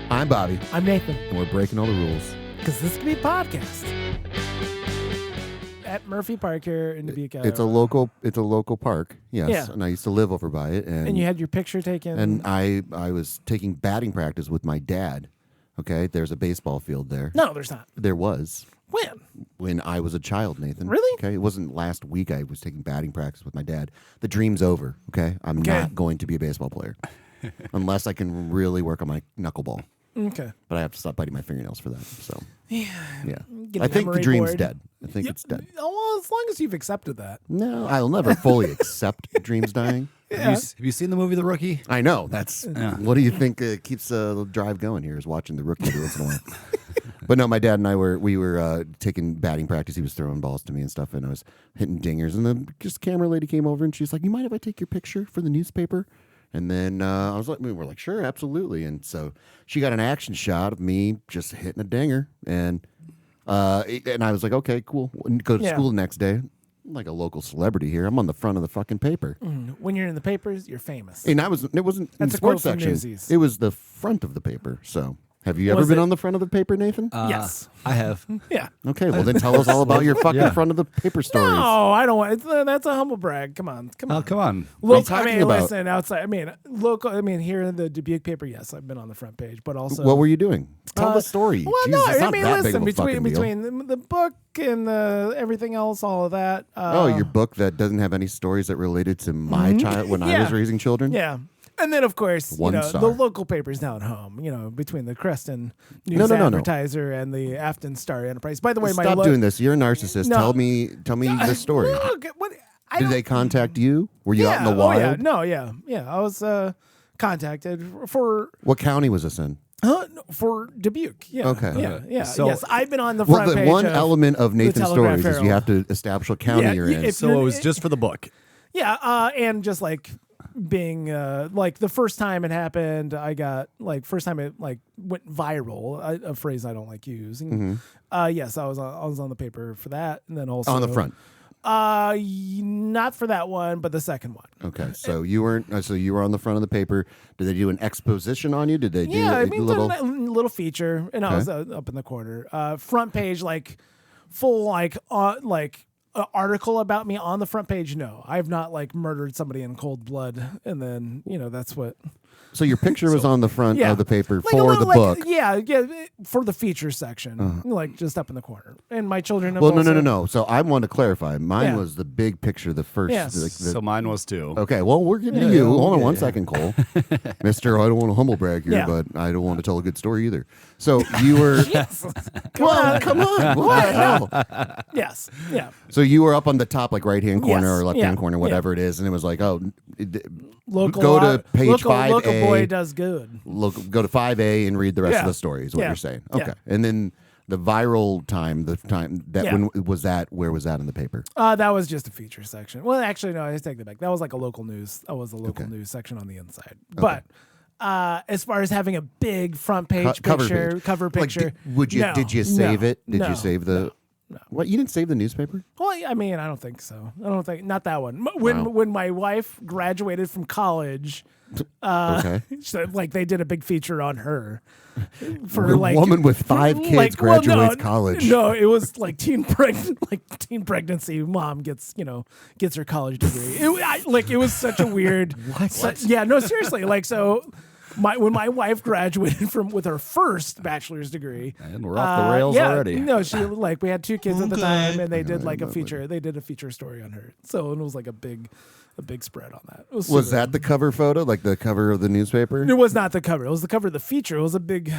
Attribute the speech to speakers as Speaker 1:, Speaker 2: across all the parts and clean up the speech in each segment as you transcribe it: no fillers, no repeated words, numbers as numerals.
Speaker 1: I'm Bobby.
Speaker 2: I'm Nathan.
Speaker 1: And we're breaking all the rules.
Speaker 2: Because this could be a podcast. At Murphy Park here in Dubuque.
Speaker 1: It's a local park, yes.
Speaker 2: Yeah.
Speaker 1: And I used to live over by it.
Speaker 2: And you had your picture taken.
Speaker 1: And I was taking batting practice with my dad. Okay, there's a baseball field there.
Speaker 2: No, there's not.
Speaker 1: There was.
Speaker 2: When?
Speaker 1: When I was a child, Nathan.
Speaker 2: Really?
Speaker 1: Okay, it wasn't last week I was taking batting practice with my dad. The dream's over, okay? I'm not going to be a baseball player. Unless I can really work on my knuckleball.
Speaker 2: Okay.
Speaker 1: But I have to stop biting my fingernails for that. So
Speaker 2: Yeah.
Speaker 1: I think the dream's
Speaker 2: board.
Speaker 1: dead. I think it's dead.
Speaker 2: Oh, well, as long as you've accepted that.
Speaker 1: No, I'll never fully accept dreams dying.
Speaker 2: Yeah.
Speaker 3: Have you seen the movie The Rookie?
Speaker 1: I know. That's what do you think keeps the drive going here is watching The Rookie every once in a while. But no, my dad and I were taking batting practice. He was throwing balls to me and stuff, and I was hitting dingers. And then just camera lady came over and she's like, "You mind if I take your picture for the newspaper?" And then we were like, "Sure, absolutely." And so she got an action shot of me just hitting a dinger, and I was like, "Okay, cool." And go to school the next day. I'm like a local celebrity here. I'm on the front of the fucking paper.
Speaker 2: When you're in the papers, you're famous.
Speaker 1: And it wasn't in the sports section.
Speaker 2: Newsies.
Speaker 1: It was the front of the paper. So, have you ever been on the front of the paper, Nathan?
Speaker 2: Yes.
Speaker 3: I have.
Speaker 2: Yeah.
Speaker 1: Okay, well then tell us all about your fucking front of the paper stories.
Speaker 2: No, I don't want. That's a humble brag. Come on.
Speaker 3: Oh, come on.
Speaker 1: What are you
Speaker 2: Look,
Speaker 1: talking about?
Speaker 2: Listen, outside. Local. Here in the Dubuque paper, yes, I've been on the front page, but also.
Speaker 1: What were you doing? Tell the story.
Speaker 2: Well,
Speaker 1: Jesus, it's
Speaker 2: no,
Speaker 1: not that big of a fucking deal.
Speaker 2: between the book and everything else, all of that.
Speaker 1: Your book that doesn't have any stories that related to my child when I was raising children?
Speaker 2: Yeah. And then, of course,
Speaker 1: One star.
Speaker 2: the local papers down at home, between the Creston News Advertiser and the Afton Star Enterprise. By the way,
Speaker 1: Stop doing this. You're a narcissist.
Speaker 2: No.
Speaker 1: Tell me the story.
Speaker 2: Look,
Speaker 1: Did they contact you? Were you out in the wild?
Speaker 2: Oh, yeah. No, yeah. I was contacted for...
Speaker 1: What county was this in?
Speaker 2: For Dubuque. Yeah.
Speaker 1: Okay.
Speaker 2: Yeah.
Speaker 3: So-
Speaker 2: yes, I've been on the front
Speaker 1: Well, the
Speaker 2: page
Speaker 1: one
Speaker 2: of
Speaker 1: element of Nathan's
Speaker 2: Telegraph
Speaker 1: stories is you
Speaker 2: Herald.
Speaker 1: have to establish what county
Speaker 2: Yeah,
Speaker 1: you're in.
Speaker 2: if
Speaker 3: So
Speaker 2: you're-
Speaker 3: it was just for the book.
Speaker 2: Yeah, and just like being like the first time it happened, I got first time it went viral, a phrase I don't like using. Yes, I was on the paper for that, and then also
Speaker 1: On the front.
Speaker 2: Not for that one, but the second one.
Speaker 1: Okay, so you weren't. So you were on the front of the paper. Did they do an exposition on you? Did they do a
Speaker 2: little feature, and I was up in the corner, front page, full article about me on the front page. No, I've not murdered somebody in cold blood, and then that's what.
Speaker 1: So your picture was on the front of the paper
Speaker 2: a
Speaker 1: for
Speaker 2: little,
Speaker 1: the book.
Speaker 2: Yeah, for the feature section, just up in the corner. And my children. Have
Speaker 1: Well,
Speaker 2: also,
Speaker 1: no. So I want to clarify. Mine was the big picture, the first.
Speaker 2: Yeah.
Speaker 3: So mine was too.
Speaker 1: Okay, well, we're getting to you. Hold on one second, Cole. Mister, I don't want to humble brag here, but I don't want to tell a good story either. So you were...
Speaker 2: Yes.
Speaker 1: Come on. What the hell?
Speaker 2: Yes. Yeah.
Speaker 1: So you were up on the top, right-hand corner
Speaker 2: Yes.
Speaker 1: or left-hand
Speaker 2: Yeah.
Speaker 1: corner, whatever it is, and it was like, go
Speaker 2: Local
Speaker 1: to page 5A.
Speaker 2: Local boy does good.
Speaker 1: Go to 5A and read the rest of the story is what
Speaker 2: Yeah.
Speaker 1: you're saying.
Speaker 2: Yeah.
Speaker 1: Okay. And then the viral time, when was that? Where was that in the paper?
Speaker 2: That was just a feature section. Well, actually, no, I take that back. That was a local news. That was a local news section on the inside. But as far as having a big front page cover picture,
Speaker 1: did you save it? Did
Speaker 2: No.
Speaker 1: you save the?
Speaker 2: No.
Speaker 1: What? You didn't save the newspaper?
Speaker 2: Well, I don't think so. Not that one. When my wife graduated from college, they did a big feater on her. For
Speaker 1: a woman with 5 kids graduates college.
Speaker 2: No, it was teen pregnancy. Mom gets her college degree. It was such a weird.
Speaker 1: What?
Speaker 2: Yeah, no, seriously. When my wife graduated with her first bachelor's degree,
Speaker 3: And we're off the rails already.
Speaker 2: No, she we had 2 kids at the time, and they did a feature. They did a feature story on her, so it was a big spread on that. It
Speaker 1: Was that the cover photo, the cover of the newspaper?
Speaker 2: It was not the cover. It was the cover of the feature. It was a big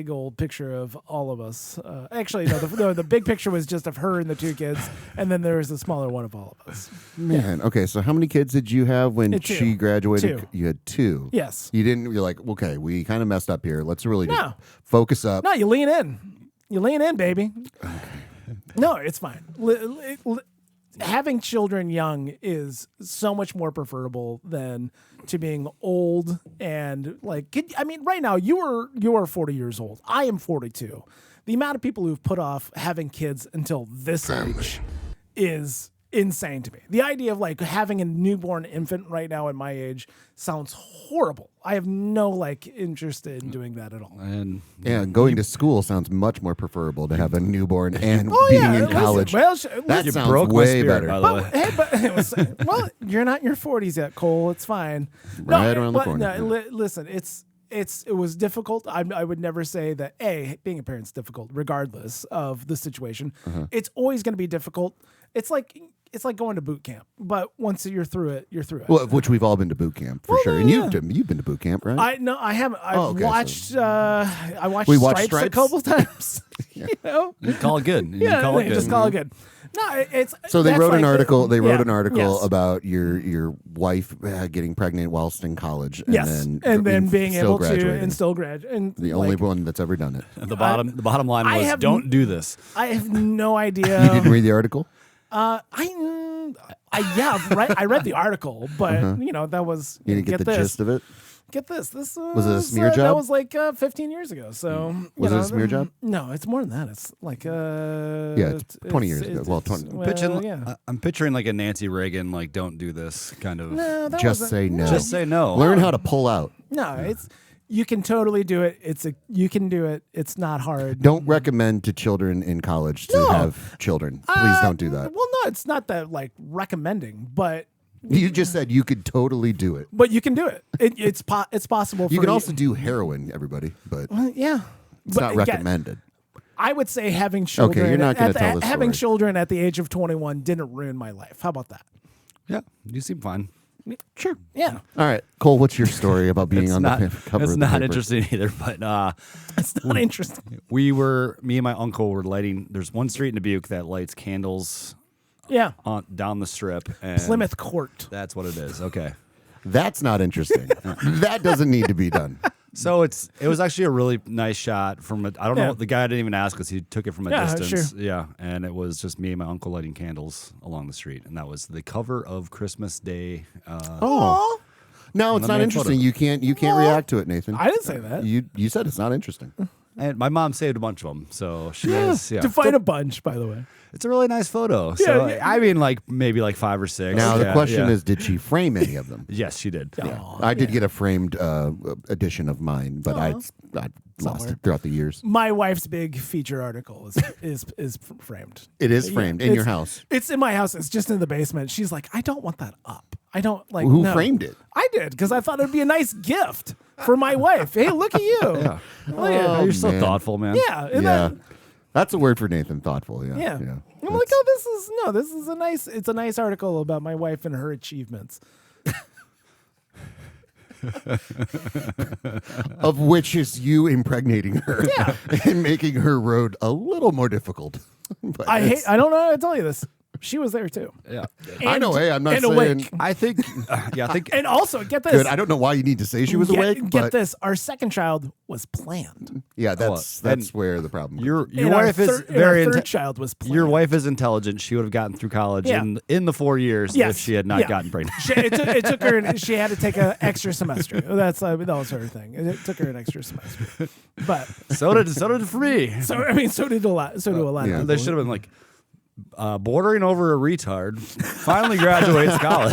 Speaker 2: old picture of all of us. Actually, no, the big picture was just of her and the 2 kids, and then there was a smaller one of all of us.
Speaker 1: Man, okay. So how many kids did you have when
Speaker 2: 2.
Speaker 1: she graduated?
Speaker 2: 2.
Speaker 1: You had 2.
Speaker 2: Yes.
Speaker 1: You didn't. You're like, okay, we kind of messed up here. Let's really just
Speaker 2: No.
Speaker 1: focus up.
Speaker 2: No, you lean in. You lean in, baby. No, it's fine. Having children young is so much more preferable than to being old and right now you are 40 years old. I am 42. The amount of people who've put off having kids until this age is insane to me. The idea of like having a newborn infant right now at my age sounds horrible. I have no like interest in doing that at all.
Speaker 3: And
Speaker 1: Yeah, going to school sounds much more preferable to have a newborn and being in
Speaker 2: listen,
Speaker 1: college.
Speaker 2: well,
Speaker 1: That
Speaker 3: you
Speaker 1: sounds
Speaker 3: broke my
Speaker 1: way
Speaker 3: spirit,
Speaker 1: better.
Speaker 3: by the
Speaker 2: But,
Speaker 3: way.
Speaker 2: hey, but it was, well, you're not in your 40s yet, Cole. It's fine.
Speaker 1: Right around the
Speaker 2: but
Speaker 1: corner.
Speaker 2: No, listen, it was difficult. I would never say that being a parent's difficult, regardless of the situation. It's always going to be difficult. It's like going to boot camp, but once you're through it, you're through it.
Speaker 1: Well, which we've all been to boot camp for sure. And you've been to boot camp, right?
Speaker 2: I haven't. I've watched. I watched
Speaker 1: We watched
Speaker 2: Stripes a
Speaker 1: Stripes?
Speaker 2: couple times. You know,
Speaker 3: You call it good. You
Speaker 2: yeah,
Speaker 3: call it good.
Speaker 2: just call it good. No, it's
Speaker 1: So they
Speaker 2: that's
Speaker 1: wrote an
Speaker 2: like
Speaker 1: article. They wrote
Speaker 2: yeah,
Speaker 1: an article
Speaker 2: yes.
Speaker 1: about your wife getting pregnant whilst in college, and
Speaker 2: Yes,
Speaker 1: then
Speaker 2: and then being
Speaker 1: still
Speaker 2: able
Speaker 1: graduating.
Speaker 2: to and still graduate. And
Speaker 1: The only one that's ever done it.
Speaker 3: The bottom line
Speaker 2: I
Speaker 3: was
Speaker 2: have
Speaker 3: don't do this.
Speaker 2: I have no idea.
Speaker 1: You didn't read the article?
Speaker 2: Right. I read the article, but you know that was
Speaker 1: You didn't get the
Speaker 2: this.
Speaker 1: gist of it?
Speaker 2: Get this. This
Speaker 1: Was it a smear
Speaker 2: That
Speaker 1: job?
Speaker 2: was like 15 years ago. So
Speaker 1: Was
Speaker 2: you
Speaker 1: it
Speaker 2: know,
Speaker 1: a smear job?
Speaker 2: No, it's more than that. It's like
Speaker 1: it's 20 years ago. Well, 20
Speaker 3: Pitching,
Speaker 2: yeah.
Speaker 3: I'm picturing like a Nancy Reagan, like don't do this kind of.
Speaker 2: No, that
Speaker 1: Just
Speaker 2: wasn't-
Speaker 1: say no.
Speaker 3: Just say no.
Speaker 1: Learn how to pull out.
Speaker 2: No, it's you can totally do it. You can do it. It's not hard.
Speaker 1: Don't recommend to children in college to have children. Please don't do that.
Speaker 2: Well, no, it's not that like recommending, but
Speaker 1: You just said you could totally do it.
Speaker 2: you can do it. It's possible.
Speaker 1: You
Speaker 2: for
Speaker 1: can also do heroin, everybody, but
Speaker 2: yeah.
Speaker 1: it's
Speaker 2: But
Speaker 1: not
Speaker 2: again,
Speaker 1: recommended.
Speaker 2: I would say having children.
Speaker 1: you're not gonna tell the
Speaker 2: having
Speaker 1: story.
Speaker 2: children at the age of 21 didn't ruin my life. How about that?
Speaker 3: Yeah, you seem fine.
Speaker 2: Sure. Yeah.
Speaker 1: All right, Cole, what's your story about being
Speaker 3: It's
Speaker 1: on
Speaker 3: not.
Speaker 1: the cover
Speaker 3: It's
Speaker 1: of the
Speaker 3: not
Speaker 1: paper?
Speaker 3: interesting either. But
Speaker 2: It's not interesting.
Speaker 3: me and my uncle were lighting. There's one street in Dubuque that lights candles
Speaker 2: Yeah.
Speaker 3: down the strip. And
Speaker 2: Plymouth Court.
Speaker 3: That's what it is. Okay.
Speaker 1: That's not interesting. That doesn't need to be done.
Speaker 3: So it was actually a really nice shot from I don't
Speaker 2: Yeah.
Speaker 3: know, the guy didn't even ask us. He took it from a
Speaker 2: Yeah,
Speaker 3: distance.
Speaker 2: sure.
Speaker 3: Yeah, and it was just me and my uncle lighting candles along the street, and that was the cover of Christmas Day.
Speaker 1: Oh. No, it's
Speaker 3: Let
Speaker 1: not
Speaker 3: me
Speaker 1: interesting.
Speaker 3: photo.
Speaker 1: You can't react to it, Nathan.
Speaker 2: I didn't say that.
Speaker 1: You said it's not interesting.
Speaker 3: And my mom saved a bunch of them, so she is. Yeah,
Speaker 2: To find a bunch, by the way.
Speaker 3: it's a really nice photo. So
Speaker 2: yeah.
Speaker 3: I mean, like maybe like 5 or 6.
Speaker 1: Now the
Speaker 3: Yeah,
Speaker 1: question
Speaker 3: yeah.
Speaker 1: is, did she frame any of them?
Speaker 3: Yes, she did.
Speaker 2: Aw,
Speaker 1: I did get a framed edition of mine, but I lost
Speaker 2: Somewhere.
Speaker 1: it throughout the years.
Speaker 2: My wife's big feature article is framed.
Speaker 1: It is framed in your house.
Speaker 2: It's in my house. It's just in the basement. She's like, I don't want that up. I don't like.
Speaker 1: Who
Speaker 2: no.
Speaker 1: framed it?
Speaker 2: I did because I thought it'd be a nice gift for my wife. Hey, look at you.
Speaker 3: Yeah.
Speaker 2: Look at-
Speaker 3: Oh, you're so
Speaker 1: man.
Speaker 3: thoughtful, man.
Speaker 2: yeah. And
Speaker 1: Yeah,
Speaker 2: then-
Speaker 1: that's a word for Nathan. Thoughtful. Yeah.
Speaker 2: yeah.
Speaker 1: yeah.
Speaker 2: I'm like, oh, this is a nice. It's a nice article about my wife and her achievements.
Speaker 1: Of which is you impregnating her
Speaker 2: Yeah.
Speaker 1: and making her road a little more difficult. But
Speaker 2: I
Speaker 1: it's-
Speaker 2: don't know how to tell you this. She was there too.
Speaker 3: Yeah.
Speaker 1: I know. Hey, I'm not
Speaker 2: and
Speaker 1: saying.
Speaker 2: awake.
Speaker 3: I think. Yeah, I think.
Speaker 2: And also, get this.
Speaker 1: Good. I don't know why you need to say she was awake,
Speaker 2: Get
Speaker 1: but
Speaker 2: this. Our second child was planned.
Speaker 1: yeah, that's
Speaker 3: and
Speaker 1: where the problem.
Speaker 3: Your
Speaker 2: And our
Speaker 3: wife is
Speaker 2: third- and
Speaker 3: very.
Speaker 2: our third child was planned.
Speaker 3: Your wife is intelligent. She would have gotten through college
Speaker 2: Yeah.
Speaker 3: in the 4 years
Speaker 2: Yes.
Speaker 3: if she had not
Speaker 2: Yeah.
Speaker 3: gotten pregnant.
Speaker 2: It took her. She had to take an extra semester. That was her thing. It took her an extra semester. But
Speaker 3: so did free.
Speaker 2: so I mean, so do a lot.
Speaker 1: yeah.
Speaker 2: of
Speaker 3: They
Speaker 2: people.
Speaker 3: should have been like bordering over a retard. Finally graduates college.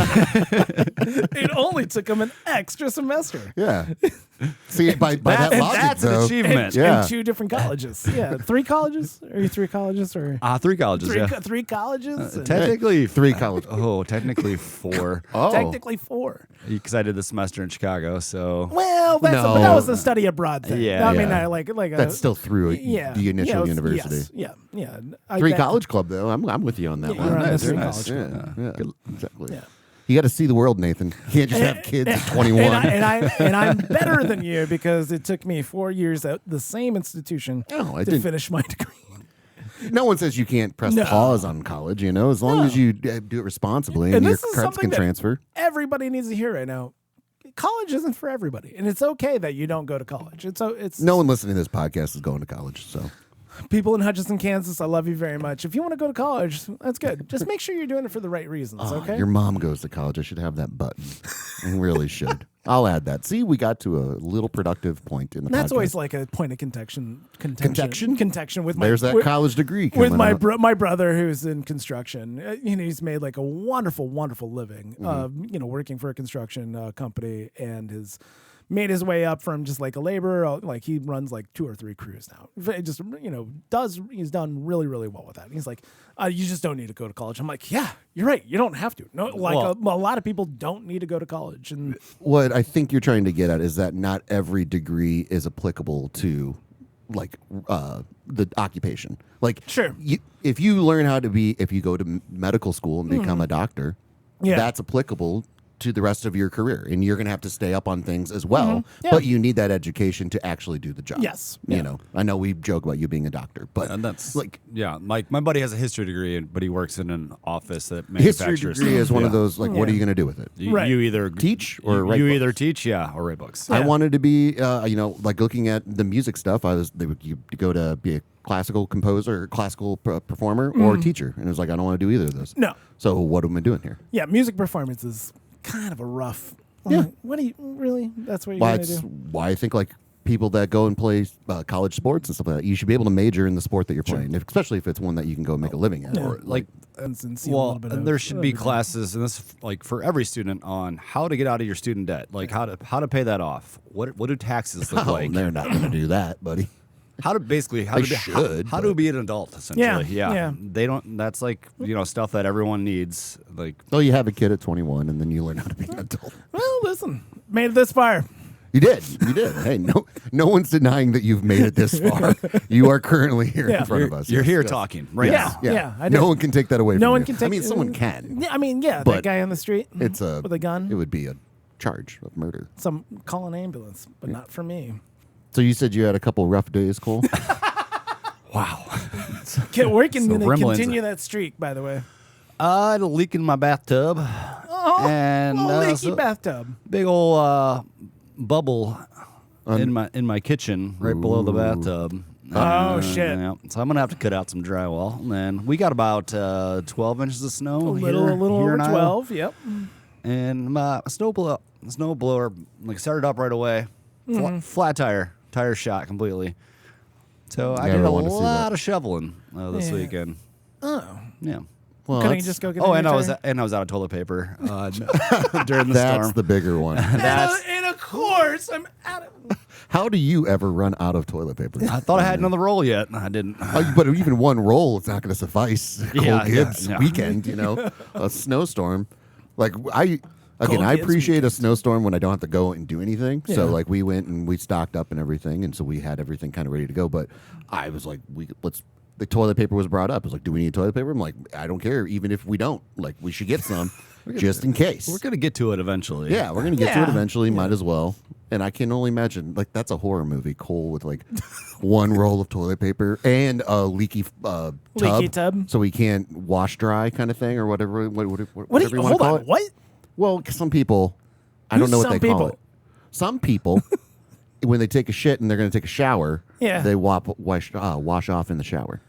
Speaker 2: It only took him an extra semester.
Speaker 1: Yeah. See, by that logic,
Speaker 3: That's an
Speaker 1: though,
Speaker 3: achievement.
Speaker 1: Yeah.
Speaker 2: And 2 different colleges. Yeah, 3 colleges. Are you 3 colleges or
Speaker 3: 3 colleges.
Speaker 2: three?
Speaker 3: Yeah.
Speaker 2: 3 colleges.
Speaker 3: Technically
Speaker 1: 3 college.
Speaker 3: Oh, technically 4.
Speaker 1: Oh,
Speaker 2: Technically 4.
Speaker 3: Because I did the semester in Chicago. So
Speaker 2: Well, but
Speaker 1: No.
Speaker 2: that was the study abroad thing.
Speaker 3: Yeah,
Speaker 2: I mean,
Speaker 1: yeah.
Speaker 2: I like
Speaker 1: that's still through
Speaker 2: yeah,
Speaker 1: the initial
Speaker 2: yeah,
Speaker 1: university.
Speaker 2: Yes, yeah.
Speaker 1: 3 college club, though. I'm with you on that
Speaker 2: Yeah,
Speaker 1: one.
Speaker 2: you're on
Speaker 3: nice,
Speaker 2: the 3
Speaker 3: nice.
Speaker 2: college.
Speaker 1: Yeah, exactly.
Speaker 2: Yeah.
Speaker 1: You got to see the world, Nathan. You can't just have kids at 21.
Speaker 2: And I'm better than you because it took me 4 years at the same institution
Speaker 1: No, I
Speaker 2: to
Speaker 1: didn't-
Speaker 2: finish my degree.
Speaker 1: No one says you can't press
Speaker 2: No.
Speaker 1: pause on college, as long as you do it responsibly and,
Speaker 2: And
Speaker 1: your
Speaker 2: this is
Speaker 1: credits
Speaker 2: something
Speaker 1: can
Speaker 2: that
Speaker 1: transfer.
Speaker 2: Everybody needs to hear right now. College isn't for everybody, and it's okay that you don't go to college. It's
Speaker 1: No one listening to this podcast is going to college, so
Speaker 2: People in Hutchinson, Kansas, I love you very much. If you want to go to college, that's good. Just make sure you're doing it for the right reasons, okay?
Speaker 1: Your mom goes to college. I should have that button. I really should. I'll add that. See, we got to a little productive point in the
Speaker 2: That's
Speaker 1: podcast.
Speaker 2: always like a point of contention with my
Speaker 1: There's that college degree
Speaker 2: with
Speaker 1: coming
Speaker 2: my
Speaker 1: out.
Speaker 2: my brother who's in construction. He's made like a wonderful living. Working for a construction company, and has made his way up from just like a laborer. Like he runs like 2 or 3 crews now. He's done really well with that. He's like, you just don't need to go to college. I'm like, yeah, you're right. You don't have to. No, like a lot of people don't need to go to college. And
Speaker 1: What I think you're trying to get at is that not every degree is applicable to like the occupation. Like,
Speaker 2: Sure.
Speaker 1: If you learn if you go to medical school and become a doctor,
Speaker 2: Yeah.
Speaker 1: that's applicable to the rest of your career, and you're going to have to stay up on things as well.
Speaker 2: Yeah.
Speaker 1: But you need that education to actually do the job.
Speaker 2: Yes.
Speaker 1: You
Speaker 2: Yeah.
Speaker 1: know, I know we joke about you being a doctor, but
Speaker 3: And that's
Speaker 1: like
Speaker 3: yeah. My buddy has a history degree, but he works in an office that
Speaker 1: history
Speaker 3: manufactures.
Speaker 1: degree is one of
Speaker 3: Yeah.
Speaker 1: those like, what are
Speaker 2: Yeah.
Speaker 1: you going to do with it?
Speaker 2: Right.
Speaker 3: You either
Speaker 1: Teach or
Speaker 3: you,
Speaker 1: write
Speaker 3: you
Speaker 1: books?
Speaker 3: either teach, or write books.
Speaker 1: I
Speaker 2: Yeah.
Speaker 1: wanted to be, like looking at the music stuff. You go to be a classical composer, or classical performer, or teacher, and it was like I don't want to do either of those.
Speaker 2: No.
Speaker 1: So what am I doing here?
Speaker 2: yeah, music performance is kind of a rough.
Speaker 1: Yeah.
Speaker 2: Like, what do you really? That's what you're
Speaker 1: Why
Speaker 2: gonna do?
Speaker 1: why I think like people that go and play college sports and stuff like that, you should be able to major in the sport that you're playing, especially if it's one that you can go make a living at.
Speaker 2: Yeah.
Speaker 1: Or
Speaker 3: Like,
Speaker 2: And see a little
Speaker 3: well,
Speaker 2: bit
Speaker 3: and
Speaker 2: of
Speaker 3: there should be
Speaker 2: everything.
Speaker 3: classes, and this like for every student on how to get out of your student debt, like how to pay that off. What do taxes look
Speaker 1: oh,
Speaker 3: like?
Speaker 1: they're not going to do that, buddy.
Speaker 3: How to basically
Speaker 1: They
Speaker 3: how
Speaker 1: should,
Speaker 3: how to
Speaker 1: but-
Speaker 3: be an adult essentially.
Speaker 2: Yeah.
Speaker 3: They don't. That's like stuff that everyone needs. Like
Speaker 1: Oh, you have a kid at 21, and then you learn how to be an adult.
Speaker 2: Well, listen, made it this far.
Speaker 1: You did. Hey, no one's denying that you've made it this far. You are currently here
Speaker 2: Yeah.
Speaker 1: in front of us.
Speaker 3: you're
Speaker 1: Yes,
Speaker 3: here
Speaker 1: yes.
Speaker 3: talking right
Speaker 2: Yeah.
Speaker 3: now.
Speaker 2: I did.
Speaker 1: no one can take that away from
Speaker 2: No
Speaker 1: you.
Speaker 2: one can take.
Speaker 1: I mean, someone can.
Speaker 2: Yeah, I mean, that
Speaker 1: But
Speaker 2: guy on the street.
Speaker 1: It's
Speaker 2: with a gun.
Speaker 1: It would be a charge of murder.
Speaker 2: Some call an ambulance, but not for me.
Speaker 1: So you said you had a couple rough days, Cole?
Speaker 3: Wow.
Speaker 2: We're going
Speaker 3: So
Speaker 2: to
Speaker 3: Gremlins-
Speaker 2: continue that streak, by the way.
Speaker 3: I had a leak in my bathtub,
Speaker 2: Oh,
Speaker 3: and
Speaker 2: little leaky
Speaker 3: so-
Speaker 2: bathtub.
Speaker 3: big old bubble in my kitchen right below the bathtub.
Speaker 2: Oh, shit.
Speaker 3: Yeah. So I'm gonna have to cut out some drywall. And then we got about 12 inches of snow.
Speaker 2: A little
Speaker 3: here
Speaker 2: over
Speaker 3: in Iowa.
Speaker 2: 12. Yep.
Speaker 3: And my snowblower like started up right away. Flat tire shot completely. So I
Speaker 1: Never
Speaker 3: did a
Speaker 1: wanted to see
Speaker 3: lot
Speaker 1: that.
Speaker 3: of shoveling this
Speaker 2: Yeah.
Speaker 3: weekend.
Speaker 2: Oh,
Speaker 3: Yeah.
Speaker 1: Well,
Speaker 2: couldn't you
Speaker 1: that's,
Speaker 2: just go get?
Speaker 3: Oh,
Speaker 2: a
Speaker 3: and
Speaker 2: new
Speaker 3: I was
Speaker 2: tire?
Speaker 3: out of toilet paper during the
Speaker 1: that's
Speaker 3: storm.
Speaker 1: the bigger one.
Speaker 2: And of course, I'm out of.
Speaker 1: How do you ever run out of toilet paper?
Speaker 3: I thought I had another roll yet. I didn't.
Speaker 1: But even one roll, it's not going to suffice.
Speaker 3: Yeah,
Speaker 1: Cold
Speaker 3: yeah,
Speaker 1: Gibbs
Speaker 3: yeah.
Speaker 1: weekend, a snowstorm. Like I
Speaker 2: Cold Gibbs
Speaker 1: appreciate a snowstorm when I don't have to go and do anything.
Speaker 2: Yeah.
Speaker 1: So like we went and we stocked up and everything, and so we had everything kind of ready to go. But I was like, the toilet paper was brought up. I was like, do we need toilet paper? I'm like, I don't care. Even if we don't, like, we should get some just in case.
Speaker 3: We're gonna get to it eventually.
Speaker 1: Yeah, we're gonna get to it
Speaker 2: Yeah.
Speaker 1: eventually. Might as well. And I can only imagine, like, that's a horror movie. Cole with like one roll of toilet paper and a leaky
Speaker 2: tub.
Speaker 1: so he can't wash dry, kind of thing, or whatever. Whatever
Speaker 2: What?
Speaker 1: you want to call it.
Speaker 2: What?
Speaker 1: Well, 'cause some people, I don't
Speaker 2: Who's
Speaker 1: know what
Speaker 2: some
Speaker 1: they call
Speaker 2: people?
Speaker 1: it. Some people, when they take a shit and they're going to take a shower,
Speaker 2: Yeah.
Speaker 1: they wash off in the shower.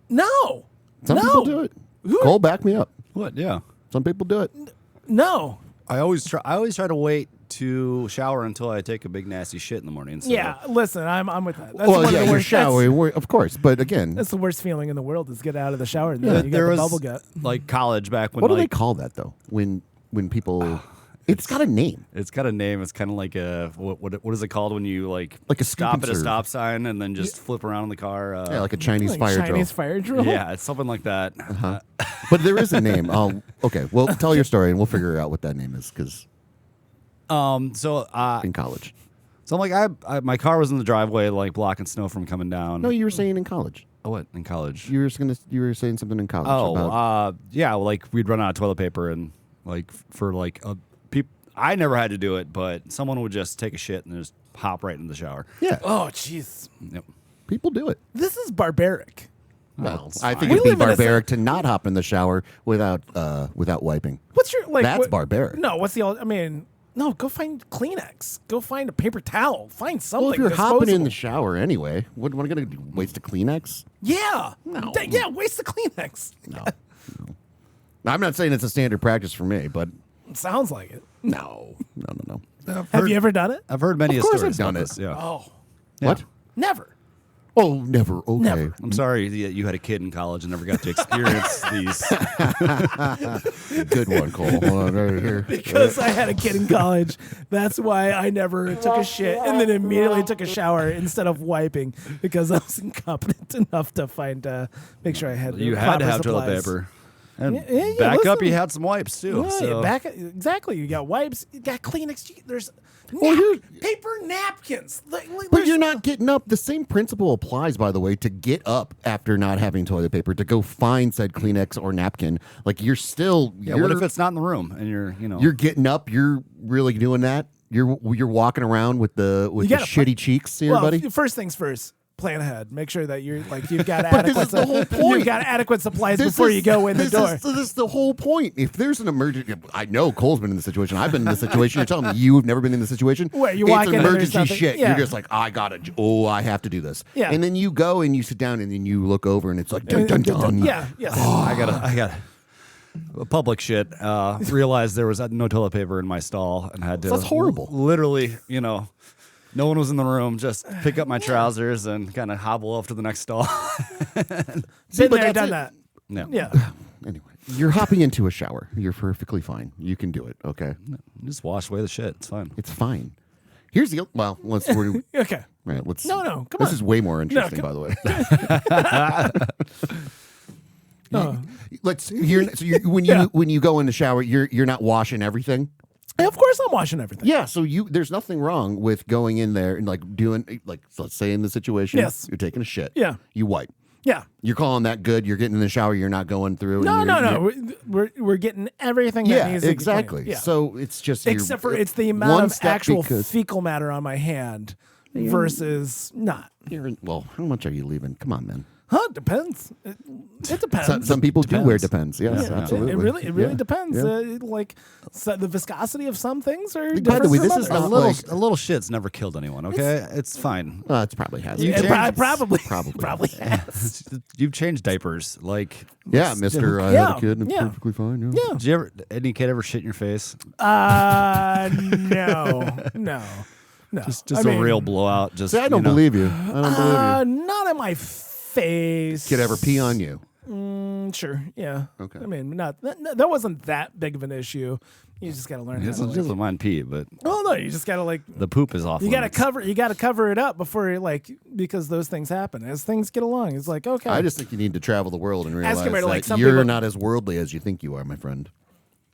Speaker 2: No.
Speaker 1: Some
Speaker 2: no.
Speaker 1: people do it.
Speaker 2: Who-
Speaker 1: Cole, back me up.
Speaker 3: What? Yeah.
Speaker 1: Some people do it.
Speaker 2: No.
Speaker 3: I always try to wait to shower until I take a big nasty shit in the morning. So
Speaker 2: Yeah. Listen, I'm with that. That's
Speaker 1: Well,
Speaker 2: one
Speaker 1: yeah,
Speaker 2: of the
Speaker 1: you're
Speaker 2: worst.
Speaker 1: showering, of course. But again,
Speaker 2: That's the worst feeling in the world is get out of the shower and then you
Speaker 3: there
Speaker 2: got the
Speaker 3: was
Speaker 2: bubble gut.
Speaker 3: like college back when
Speaker 1: what do they
Speaker 3: like
Speaker 1: call that though? When people, it's got a name.
Speaker 3: it's got a name. It's kind of like a what is it called when you like
Speaker 1: Like a scoop
Speaker 3: stop
Speaker 1: and
Speaker 3: at a
Speaker 1: serve.
Speaker 3: stop sign and then just flip around in the car.
Speaker 1: Yeah, like a Chinese
Speaker 2: Like
Speaker 1: fire
Speaker 2: Chinese
Speaker 1: drill.
Speaker 2: fire drill.
Speaker 3: yeah, it's something like that.
Speaker 1: But there is a name. Okay, well, tell your story and we'll figure out what that name is. Because
Speaker 3: So
Speaker 1: in college,
Speaker 3: I'm like I my car was in the driveway like blocking snow from coming down.
Speaker 1: no, you were saying in college.
Speaker 3: Oh, what in college?
Speaker 1: You were saying something in college.
Speaker 3: Oh,
Speaker 1: about,
Speaker 3: yeah. Well, like we'd run out of toilet paper, and like for like I never had to do it, but someone would just take a shit and just hop right in the shower.
Speaker 1: yeah,
Speaker 2: Oh, jeez.
Speaker 3: Yep.
Speaker 1: people do it.
Speaker 2: This is barbaric.
Speaker 1: Well,
Speaker 3: it's
Speaker 1: I think
Speaker 3: fine.
Speaker 2: We
Speaker 1: it'd be
Speaker 2: live in a
Speaker 1: barbaric to not hop in the shower without wiping.
Speaker 2: What's your like?
Speaker 1: That's
Speaker 2: what-
Speaker 1: barbaric.
Speaker 2: No. What's the? I mean, No, go find Kleenex. Go find a paper towel. Find something.
Speaker 1: Well, if you're hopping in
Speaker 2: disposable.
Speaker 1: the shower anyway, what am I going to do? Waste a Kleenex?
Speaker 2: Yeah.
Speaker 1: No.
Speaker 2: Yeah, waste the Kleenex.
Speaker 1: No. I'm not saying it's a standard practice for me, but
Speaker 2: It sounds like it.
Speaker 1: no.
Speaker 2: Have you ever done it?
Speaker 3: I've heard many
Speaker 1: Of course
Speaker 3: stories
Speaker 1: I've done
Speaker 3: about
Speaker 1: it.
Speaker 3: this. Yeah.
Speaker 2: Oh,
Speaker 1: What?
Speaker 2: never.
Speaker 1: Oh, never. Okay.
Speaker 2: Never.
Speaker 3: I'm sorry that you had a kid in college and never got to experience these.
Speaker 1: Good one, Cole. Hold on, right here.
Speaker 2: Because I had a kid in college. That's why I never took a shit and then immediately took a shower instead of wiping because I was incompetent enough to make sure I had
Speaker 3: You had
Speaker 2: proper
Speaker 3: to have toilet
Speaker 2: supplies.
Speaker 3: paper. And
Speaker 2: Yeah,
Speaker 3: back up,
Speaker 2: listen.
Speaker 3: you had some wipes too.
Speaker 2: Yeah,
Speaker 3: so.
Speaker 2: exactly. You got wipes. You got Kleenex. There's paper napkins.
Speaker 1: But you're not getting up. The same principle applies, by the way, to get up after not having toilet paper, to go find said Kleenex or napkin. Like you're still.
Speaker 3: Yeah, what if it's not in the room and
Speaker 1: You're getting up. You're really doing that. You're walking around with the shitty cheeks here,
Speaker 2: well,
Speaker 1: buddy.
Speaker 2: First things first. Plan ahead. Make sure that you've got
Speaker 1: But this
Speaker 2: adequate.
Speaker 1: is the whole point.
Speaker 2: You've got adequate supplies before you go in the door.
Speaker 1: This is the whole point. If there's an emergency, I know Cole's been in this situation. I've been in this situation. You're telling me you've never been in this situation.
Speaker 2: Where you
Speaker 1: it's
Speaker 2: walk in and there's
Speaker 1: emergency
Speaker 2: nothing-
Speaker 1: shit.
Speaker 2: yeah.
Speaker 1: You're just like, I have to do this.
Speaker 2: Yeah.
Speaker 1: And then you go and you sit down and then you look over and it's like, dun, dun, dun.
Speaker 2: Yeah. Yes.
Speaker 3: I got public shit. Realized there was no toilet paper in my stall and had to.
Speaker 1: That's horrible.
Speaker 3: Literally, no one was in the room. Just pick up my trousers and kind of hobble off to the next stall.
Speaker 2: Been
Speaker 1: but
Speaker 2: there,
Speaker 1: that's
Speaker 2: done
Speaker 1: it.
Speaker 2: that.
Speaker 3: No.
Speaker 2: Yeah.
Speaker 1: Anyway, you're hopping into a shower. You're perfectly fine. You can do it. Okay.
Speaker 3: Just wash away the shit. It's fine.
Speaker 1: It's fine. Here's the let's
Speaker 2: Okay.
Speaker 1: right. Let's
Speaker 2: No, come
Speaker 1: This
Speaker 2: on.
Speaker 1: is way more interesting,
Speaker 2: come-
Speaker 1: by the way.
Speaker 2: Oh.
Speaker 1: Let's here. So when you go in the shower, you're not washing everything.
Speaker 2: Yeah, of course, I'm washing everything.
Speaker 1: Yeah. So there's nothing wrong with going in there and doing so let's say in the situation,
Speaker 2: Yes.
Speaker 1: you're taking a shit.
Speaker 2: Yeah.
Speaker 1: You wipe.
Speaker 2: Yeah.
Speaker 1: You're calling that good. You're getting in the shower. You're not going through.
Speaker 2: No,
Speaker 1: and you're-
Speaker 2: We're getting everything that
Speaker 1: Yeah,
Speaker 2: needs to be
Speaker 1: exactly.
Speaker 2: cleaned. Yeah.
Speaker 1: So it's just
Speaker 2: Except for it's the
Speaker 1: one
Speaker 2: amount of
Speaker 1: step
Speaker 2: actual
Speaker 1: because
Speaker 2: fecal matter on my hand versus not.
Speaker 1: well, how much are you leaving? Come on, man.
Speaker 2: Huh? Depends. It depends.
Speaker 1: Some people do wear
Speaker 3: Depends.
Speaker 1: depends. Yes,
Speaker 3: Yeah.
Speaker 1: absolutely.
Speaker 2: It really
Speaker 1: Yeah.
Speaker 2: depends.
Speaker 1: Yeah.
Speaker 2: The viscosity of some things are
Speaker 1: By the
Speaker 2: different
Speaker 1: way,
Speaker 2: from
Speaker 1: this is
Speaker 2: others.
Speaker 1: not
Speaker 3: A little shit's never killed anyone. Okay, it's fine.
Speaker 1: It probably has.
Speaker 3: You
Speaker 2: It
Speaker 3: changed-
Speaker 2: probably has.
Speaker 3: You've changed diapers. Like,
Speaker 1: Yeah, Mister. I had
Speaker 2: Yeah,
Speaker 1: a kid. And it's
Speaker 2: yeah.
Speaker 1: perfectly fine. Yeah.
Speaker 2: Yeah.
Speaker 3: did you ever any kid ever shit in your face?
Speaker 2: No.
Speaker 3: Just
Speaker 2: I
Speaker 3: a
Speaker 2: mean,
Speaker 3: real blowout. Just
Speaker 1: See, I don't believe you. I don't believe
Speaker 2: Not in my face.
Speaker 1: you. Kid ever pee on you?
Speaker 2: Sure. Yeah.
Speaker 1: Okay.
Speaker 2: I mean, that wasn't that big of an issue. You just got to learn
Speaker 3: He
Speaker 2: how to.
Speaker 3: doesn't mind pee, but
Speaker 2: Well, no, you just got to
Speaker 3: the poop is off.
Speaker 2: You got to
Speaker 3: limits.
Speaker 2: cover it up before because those things happen as things get along. It's like, okay.
Speaker 1: I just think you need to travel the world and realize
Speaker 2: compared to, like,
Speaker 1: that
Speaker 2: some
Speaker 1: you're
Speaker 2: people-
Speaker 1: not as worldly as you think you are, my friend.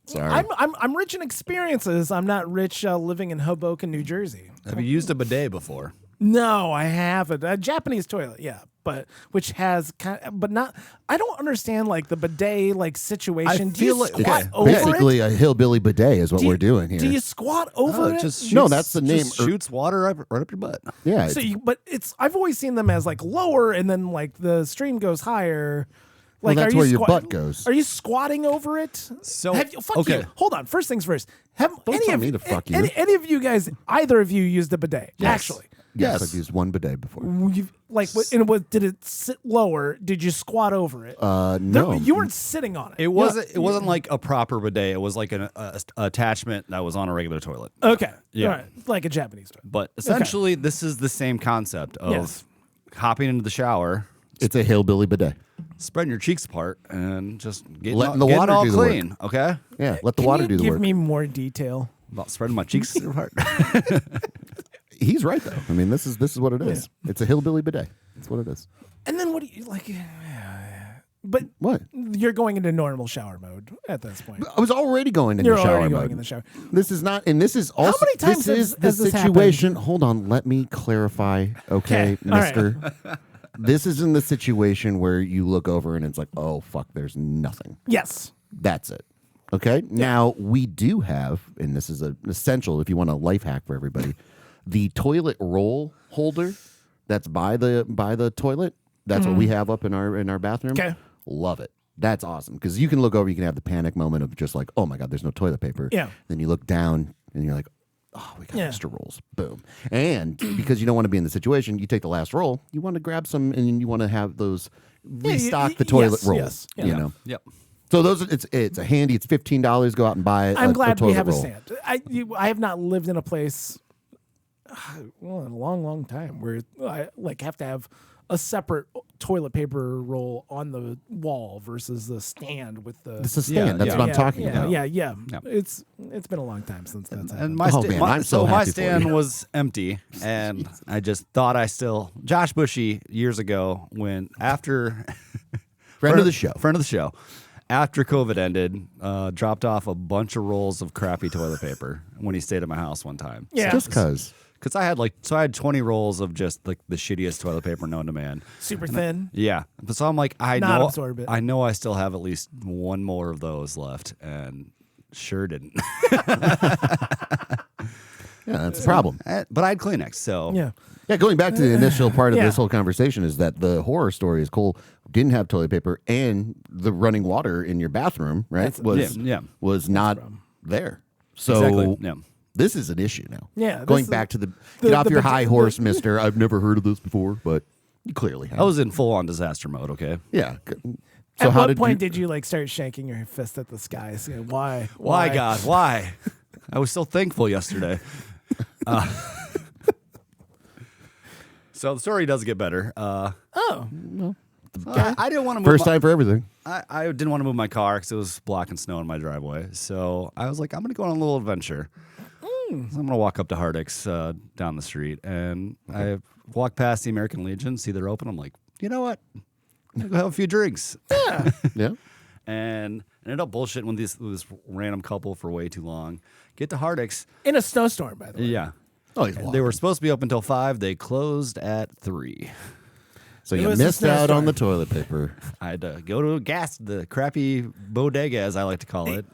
Speaker 1: Sorry.
Speaker 2: I'm rich in experiences. I'm not rich living in Hoboken, New Jersey.
Speaker 3: Have you used a bidet before?
Speaker 2: No, I haven't. A Japanese toilet, yeah, but which has but not. I don't understand like the bidet situation. Do you
Speaker 3: feel like-
Speaker 2: squat
Speaker 3: okay.
Speaker 2: over
Speaker 1: Basically,
Speaker 2: it?
Speaker 1: a hillbilly bidet is what
Speaker 2: Do you-
Speaker 1: we're doing here.
Speaker 2: Do you squat over it?
Speaker 3: Just
Speaker 1: No,
Speaker 3: shoots-
Speaker 1: that's the name.
Speaker 3: just shoots water right up your butt.
Speaker 1: yeah.
Speaker 2: So
Speaker 1: it's-
Speaker 2: but I've always seen them as like lower, and then like the stream goes higher. Like,
Speaker 1: that's
Speaker 2: are you
Speaker 1: where your butt goes.
Speaker 2: Are you squatting over it?
Speaker 3: So-
Speaker 2: fuck
Speaker 3: okay.
Speaker 2: you. Hold on. First things first. Have
Speaker 1: Don't
Speaker 2: any
Speaker 1: tell
Speaker 2: of
Speaker 1: me to fuck you.
Speaker 2: Any of you guys, either of you, used a bidet?
Speaker 3: Yes.
Speaker 2: Actually,
Speaker 1: yes,
Speaker 3: yes.
Speaker 1: I've used one bidet before.
Speaker 2: did it sit lower? Did you squat over it?
Speaker 1: No.
Speaker 2: You weren't sitting on it.
Speaker 3: It wasn't like a proper bidet. It was like an attachment that was on a regular toilet.
Speaker 2: Okay.
Speaker 3: Yeah.
Speaker 2: All right. Like a Japanese toilet.
Speaker 3: But essentially, this is the same concept of
Speaker 2: Yes.
Speaker 3: hopping into the shower,
Speaker 1: It's a hillbilly bidet.
Speaker 3: spreading your cheeks apart, and just getting
Speaker 1: Letting
Speaker 3: all,
Speaker 1: the water
Speaker 3: getting all
Speaker 1: do the work.
Speaker 3: clean. Okay,
Speaker 1: Yeah, let the
Speaker 2: Can
Speaker 1: water
Speaker 2: you
Speaker 1: do the
Speaker 2: give
Speaker 1: work.
Speaker 2: me more detail?
Speaker 3: about spreading my cheeks apart.
Speaker 1: He's right though. I mean, this is what it is. It's a hillbilly bidet. That's what it is.
Speaker 2: And then what do you like? But
Speaker 1: What?
Speaker 2: you're going into normal shower mode at this point.
Speaker 1: I was already going into
Speaker 2: You're
Speaker 1: shower
Speaker 2: already
Speaker 1: mode.
Speaker 2: going in the shower.
Speaker 1: This is not, and this is also.
Speaker 2: many times
Speaker 1: this is
Speaker 2: has
Speaker 1: the
Speaker 2: this
Speaker 1: situation. Hold on, let me clarify, okay,
Speaker 2: Okay, all right.
Speaker 1: Mister. This is in the situation where you look over and it's like, oh fuck, there's nothing.
Speaker 2: Yes.
Speaker 1: That's it. Okay. Now we do have, and this is an essential if you want a life hack for everybody, the toilet roll holder that's by the toilet. That's what we have up in our bathroom.
Speaker 2: Okay.
Speaker 1: Love it. That's awesome because you can look over, you can have the panic moment of just like, oh my god, there's no toilet paper.
Speaker 2: Yeah.
Speaker 1: Then you look down, and you're like, oh, we got
Speaker 2: Yeah.
Speaker 1: extra rolls. Boom. And because you don't want to be in the situation, you take the last roll. You want to grab some, and you want to have those restock the toilet
Speaker 2: yes,
Speaker 1: rolls.
Speaker 2: yes, yeah.
Speaker 1: You know.
Speaker 3: Yep.
Speaker 1: So those, it's a handy. It's $15. Go out and buy it.
Speaker 2: I'm glad we
Speaker 1: toilet
Speaker 2: have
Speaker 1: roll.
Speaker 2: a stand. I have not lived in a place in a long time where I like have to have a separate toilet paper roll on the wall versus the stand with the.
Speaker 1: It's a stand.
Speaker 3: Yeah,
Speaker 1: That's
Speaker 3: yeah.
Speaker 1: what I'm talking
Speaker 2: yeah,
Speaker 1: about.
Speaker 2: Yeah.
Speaker 3: Yeah.
Speaker 2: It's been a long time since that's happened.
Speaker 3: And my,
Speaker 1: Oh,
Speaker 3: sta-
Speaker 1: man,
Speaker 3: my
Speaker 1: I'm so
Speaker 3: my
Speaker 1: happy for
Speaker 3: stand
Speaker 1: you.
Speaker 3: was empty, and I just thought I still Josh Bushy years ago when after
Speaker 1: Friend of the show.
Speaker 3: friend of the show. After COVID ended, dropped off a bunch of rolls of crappy toilet paper when he stayed at my house one time.
Speaker 2: Yeah.
Speaker 1: Just because.
Speaker 3: Because I had 20 rolls of just like the shittiest toilet paper known to man.
Speaker 2: Super thin.
Speaker 3: Yeah. But so I'm like,
Speaker 2: Not absorb it.
Speaker 3: I know I still have at least one more of those left, and sure didn't.
Speaker 1: Yeah, that's a problem.
Speaker 3: But I had Kleenex, so
Speaker 2: Yeah.
Speaker 1: Yeah, going back to the initial part of
Speaker 2: Yeah.
Speaker 1: this whole conversation is that the horror story is Cole didn't have toilet paper and the running water in your bathroom, right?
Speaker 3: yeah.
Speaker 1: Was not there. So
Speaker 3: Exactly. Yeah.
Speaker 1: this is an issue now.
Speaker 2: Yeah,
Speaker 1: Going
Speaker 2: this is-
Speaker 1: back to get off
Speaker 2: the
Speaker 1: your
Speaker 2: big-
Speaker 1: high horse, mister. I've never heard of this before, but you clearly have.
Speaker 3: I was in full on disaster mode, okay?
Speaker 1: yeah. So
Speaker 2: At
Speaker 1: how
Speaker 2: what point
Speaker 1: you,
Speaker 2: did you like start shaking your fist at the sky, saying, "Why?
Speaker 3: Why, God? Why? I was so thankful yesterday. So the story does get better.
Speaker 2: Oh,
Speaker 3: I didn't want to move
Speaker 1: first time for everything?
Speaker 3: I didn't want to move my car because it was blocking snow in my driveway. So I was like, I'm going to go on a little adventure. So I'm going to walk up to Hardix down the street. And I walk past the American Legion, see they're open. I'm like, you know what? I'm going to go have a few drinks.
Speaker 1: Yeah.
Speaker 3: And ended up bullshitting with this random couple for way too long. Get to Hardix.
Speaker 2: in a snowstorm, by the way.
Speaker 3: Yeah.
Speaker 1: Oh, he's
Speaker 3: They were supposed to be open until 5. They closed at 3.
Speaker 1: So
Speaker 2: It
Speaker 1: you
Speaker 2: was a
Speaker 1: missed out on
Speaker 2: snowstorm.
Speaker 1: the toilet paper.
Speaker 3: I had to go to the crappy bodega, as I like to call it.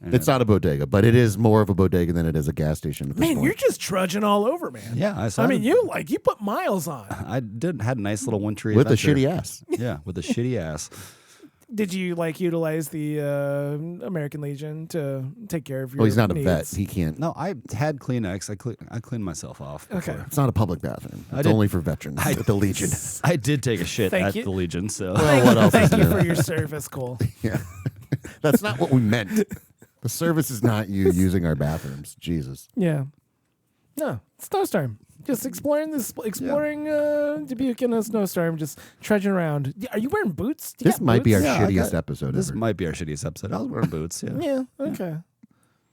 Speaker 1: It's not a bodega, but it is more of a bodega than it is a gas station. At this
Speaker 2: Man,
Speaker 1: point.
Speaker 2: you're just trudging all over, man.
Speaker 3: Yeah,
Speaker 2: I mean, you put miles on.
Speaker 3: I had a nice little wintry
Speaker 1: with a
Speaker 3: adventure.
Speaker 1: shitty ass.
Speaker 3: Yeah, with a shitty ass.
Speaker 2: Did you like utilize the American Legion to take care of your?
Speaker 1: Oh, he's not a
Speaker 2: needs?
Speaker 1: vet. He can't.
Speaker 3: No, I had Kleenex. I cleaned myself off.
Speaker 2: Okay.
Speaker 3: before.
Speaker 1: It's not a public bathroom. It's
Speaker 3: did-
Speaker 1: only for veterans at the Legion.
Speaker 3: I did take a shit
Speaker 2: Thank
Speaker 3: at
Speaker 2: you.
Speaker 3: the Legion, so
Speaker 1: Well, what else is
Speaker 2: Thank you
Speaker 1: new?
Speaker 2: for your service, Cole.
Speaker 1: Yeah. That's not what we meant. The service is not you using our bathrooms. Jesus.
Speaker 2: Yeah. No, snowstorm. Just exploring Dubuque in a snowstorm, just trudging around. Are you wearing boots? Do you
Speaker 1: This
Speaker 2: got
Speaker 1: might be our
Speaker 2: boots?
Speaker 3: Yeah, I
Speaker 1: shittiest
Speaker 3: got-
Speaker 1: episode
Speaker 3: this
Speaker 1: ever.
Speaker 3: might be our shittiest episode. I was wearing boots. Yeah.
Speaker 2: Yeah. Okay.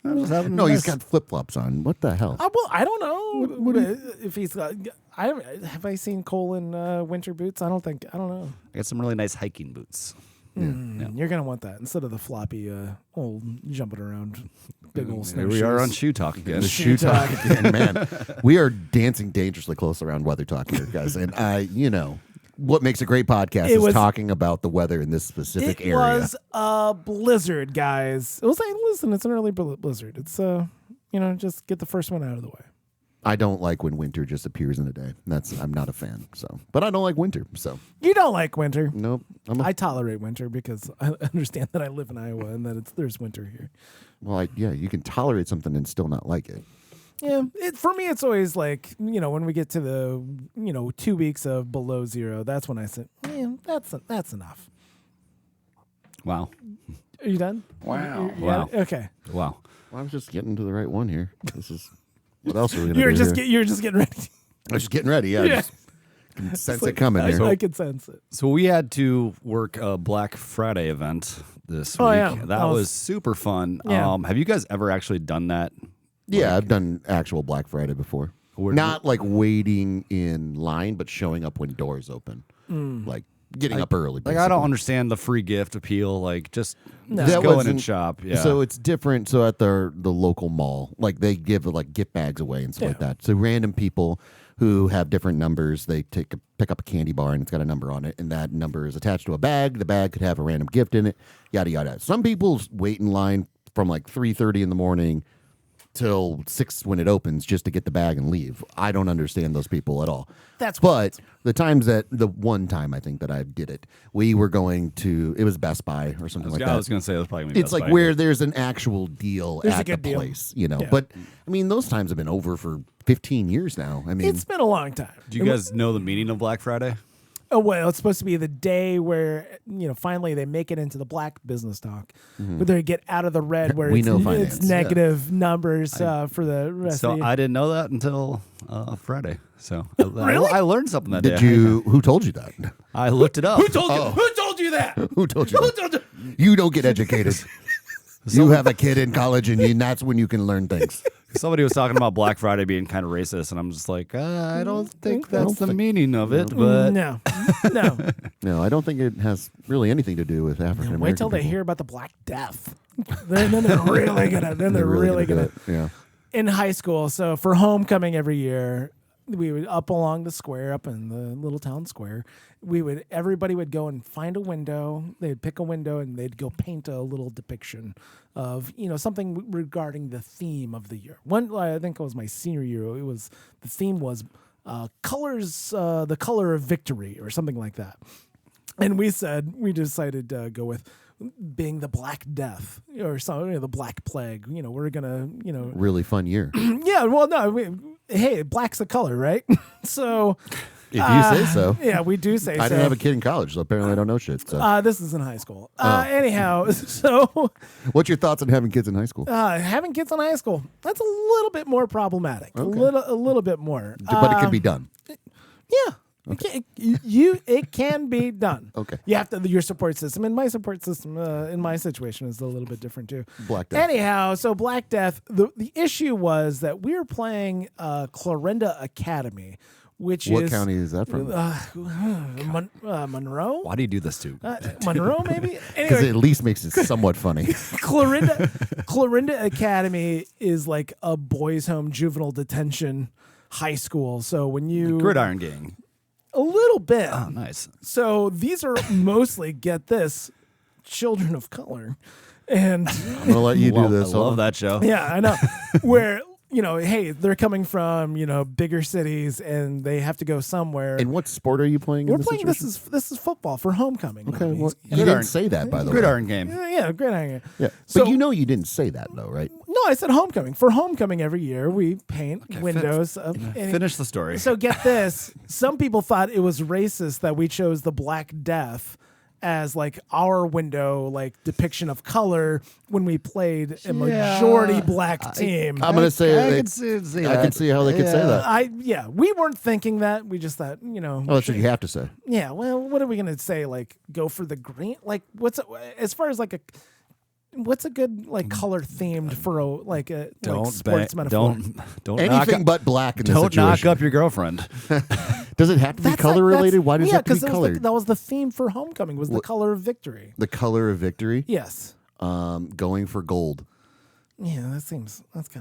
Speaker 3: I was having
Speaker 1: No,
Speaker 3: a
Speaker 1: he's
Speaker 3: nice-
Speaker 1: got flip flops on. What the hell?
Speaker 2: Well, I don't know if he's got. Have I seen Cole in winter boots? I don't know.
Speaker 3: I got some really nice hiking boots.
Speaker 2: You're gonna want that instead of the floppy old jumping around big old
Speaker 3: Here
Speaker 2: snowshoes.
Speaker 3: we are on shoe talk again.
Speaker 1: The
Speaker 2: Shoe
Speaker 1: shoe talk again, man. We are dancing dangerously close around weather talk here, guys. And what makes a great podcast
Speaker 2: It
Speaker 1: is
Speaker 2: was-
Speaker 1: talking about the weather in this specific
Speaker 2: It
Speaker 1: area.
Speaker 2: was a blizzard, guys. It was like, listen, it's an early blizzard. It's just get the first one out of the way.
Speaker 1: I don't like when winter just appears in a day. I'm not a fan. But I don't like winter. So
Speaker 2: You don't like winter.
Speaker 1: nope.
Speaker 2: I tolerate winter because I understand that I live in Iowa and that there's winter here.
Speaker 1: you can tolerate something and still not like it.
Speaker 2: Yeah, for me, it's always like, when we get to the 2 weeks of below zero, that's when I say, that's enough.
Speaker 3: Wow.
Speaker 2: Are you done?
Speaker 3: Wow.
Speaker 2: You
Speaker 3: Wow.
Speaker 2: got it? Okay.
Speaker 3: Wow.
Speaker 1: Well, I was just getting to the right one here. This is what else are we gonna
Speaker 2: You're
Speaker 1: do
Speaker 2: just
Speaker 1: here?
Speaker 2: you're just getting ready.
Speaker 1: I was just getting ready. Yeah,
Speaker 2: Yeah.
Speaker 1: Just can sense it coming here.
Speaker 2: I can sense it.
Speaker 3: So we had to work a Black Friday event this
Speaker 2: Oh,
Speaker 3: week.
Speaker 2: yeah.
Speaker 3: That
Speaker 2: That was-
Speaker 3: was super fun.
Speaker 2: Yeah.
Speaker 3: Have you guys ever actually done that?
Speaker 1: Yeah, I've done actual Black Friday before.
Speaker 3: Where-
Speaker 1: Not like waiting in line, but showing up when doors open. Like getting up early.
Speaker 3: Like, I don't
Speaker 1: basically.
Speaker 3: understand the free gift appeal. Like, just
Speaker 2: No.
Speaker 1: That
Speaker 3: go in and
Speaker 1: wasn't-
Speaker 3: shop. Yeah.
Speaker 1: So it's different. So at the local mall, like they give like gift bags away and stuff like
Speaker 2: Yeah.
Speaker 1: that. So random people who have different numbers, they pick up a candy bar and it's got a number on it, and that number is attached to a bag. The bag could have a random gift in it. Yada yada. Some people wait in line from like 3:30 in the morning till 6 when it opens just to get the bag and leave. I don't understand those people at all.
Speaker 2: But
Speaker 1: the one time I think that I did it, we were going to, it was Best Buy or something like that.
Speaker 3: I was going to say that's probably gonna be
Speaker 1: It's
Speaker 3: Best
Speaker 1: like
Speaker 3: Buy.
Speaker 1: where there's an actual deal
Speaker 2: There's a
Speaker 1: at the
Speaker 2: good deal.
Speaker 1: place, you know.
Speaker 2: Yeah.
Speaker 1: But I mean, those times have been over for 15 years now. I mean,
Speaker 2: it's been a long time.
Speaker 3: Do you guys know the meaning of Black Friday?
Speaker 2: Oh, well, it's supposed to be the day where, finally they make it into the black business talk, where they get out of the red, where
Speaker 1: We
Speaker 2: it's,
Speaker 1: know finance,
Speaker 2: it's negative numbers for the rest
Speaker 3: So
Speaker 2: of the
Speaker 3: I didn't know that until Friday. So
Speaker 2: Really?
Speaker 3: I learned something that day.
Speaker 1: did you? Who told you that?
Speaker 3: I looked it up.
Speaker 2: Who told you? Who told you that?
Speaker 1: Who told you?
Speaker 2: Who
Speaker 1: That?
Speaker 2: told you?
Speaker 1: You don't get educated. You have a kid in college, and that's when you can learn things.
Speaker 3: Somebody was talking about Black Friday being kind of racist, and I'm just like, I don't think
Speaker 1: I don't
Speaker 3: that's the
Speaker 1: think-
Speaker 3: meaning of it. But
Speaker 2: No.
Speaker 1: No, I don't think it has really anything to do with African American.
Speaker 2: Wait till they hear about the Black Death. Then they're really gonna. Then they're really gonna.
Speaker 1: do it. Yeah.
Speaker 2: In high school, so for homecoming every year, we would up along the square, up in the little town square. Everybody would go and find a window. They'd pick a window and they'd go paint a little depiction of something regarding the theme of the year. I think it was my senior year. The theme was colors, the color of victory, or something like that. And we decided to go with being the Black Death or something, the Black Plague. We're gonna,
Speaker 1: Really fun year.
Speaker 2: yeah. Well, no, hey, black's a color, right? So
Speaker 1: If you say so.
Speaker 2: yeah, we do say
Speaker 1: I
Speaker 2: so.
Speaker 1: didn't have a kid in college, so apparently I don't know shit. So,
Speaker 2: This is in high school. Anyhow, so
Speaker 1: what's your thoughts on having kids in high school?
Speaker 2: having kids in high school, that's a little bit more problematic.
Speaker 1: Okay.
Speaker 2: A little bit more.
Speaker 1: But it can be done.
Speaker 2: Yeah. It can be done.
Speaker 1: Okay.
Speaker 2: You have to your support system, and my support system in my situation is a little bit different too.
Speaker 1: Black Death.
Speaker 2: Anyhow, so Black Death. The issue was that we were playing Clarinda Academy, which
Speaker 1: What
Speaker 2: is
Speaker 1: county is that from?
Speaker 2: Monroe.
Speaker 3: why do you do this to?
Speaker 2: Monroe, maybe.
Speaker 1: Because
Speaker 2: Anyway,
Speaker 1: it at least makes it somewhat funny.
Speaker 2: Clarinda Academy is like a boys' home juvenile detention high school. So when you
Speaker 3: Gridiron Gang.
Speaker 2: a little bit.
Speaker 3: Oh, nice.
Speaker 2: So these are mostly, get this, children of color. And
Speaker 1: I'm gonna let you do this.
Speaker 3: I love that show.
Speaker 2: yeah, I know. Where, hey, they're coming from, bigger cities and they have to go somewhere.
Speaker 1: And what sport are you playing?
Speaker 2: We're
Speaker 1: in this
Speaker 2: playing
Speaker 1: situation?
Speaker 2: this is football for homecoming.
Speaker 1: Okay,
Speaker 2: movies.
Speaker 1: well, you
Speaker 3: Gridiron.
Speaker 1: didn't say that, by the way.
Speaker 3: Gridiron Game.
Speaker 2: Yeah, great idea.
Speaker 1: Yeah,
Speaker 2: So-
Speaker 1: but you didn't say that though, right?
Speaker 2: No, I said homecoming. For homecoming every year, we paint windows.
Speaker 3: Finish the story.
Speaker 2: So get this. Some people thought it was racist that we chose the Black Death as like our window, like depiction of color when we played a majority black team.
Speaker 1: I'm gonna say
Speaker 3: I
Speaker 1: they-
Speaker 3: can see
Speaker 1: I can see how they could say that.
Speaker 2: We weren't thinking that. We just thought,
Speaker 1: Oh, that's what you have to say.
Speaker 2: yeah. Well, what are we gonna say? Like, go for the green? Like, as far as like what's a good like color themed for a like sports metaphor?
Speaker 3: Don't
Speaker 1: Anything
Speaker 3: knock,
Speaker 1: but black in this
Speaker 3: don't knock
Speaker 1: situation.
Speaker 3: up your girlfriend.
Speaker 1: Does it have to be
Speaker 2: That's
Speaker 1: color
Speaker 2: like-
Speaker 1: related? Why does it have to be
Speaker 2: because
Speaker 1: colored?
Speaker 2: that was the theme for homecoming. Was the color of victory?
Speaker 1: The color of victory.
Speaker 2: Yes.
Speaker 1: Going for gold.
Speaker 2: Yeah, that's kind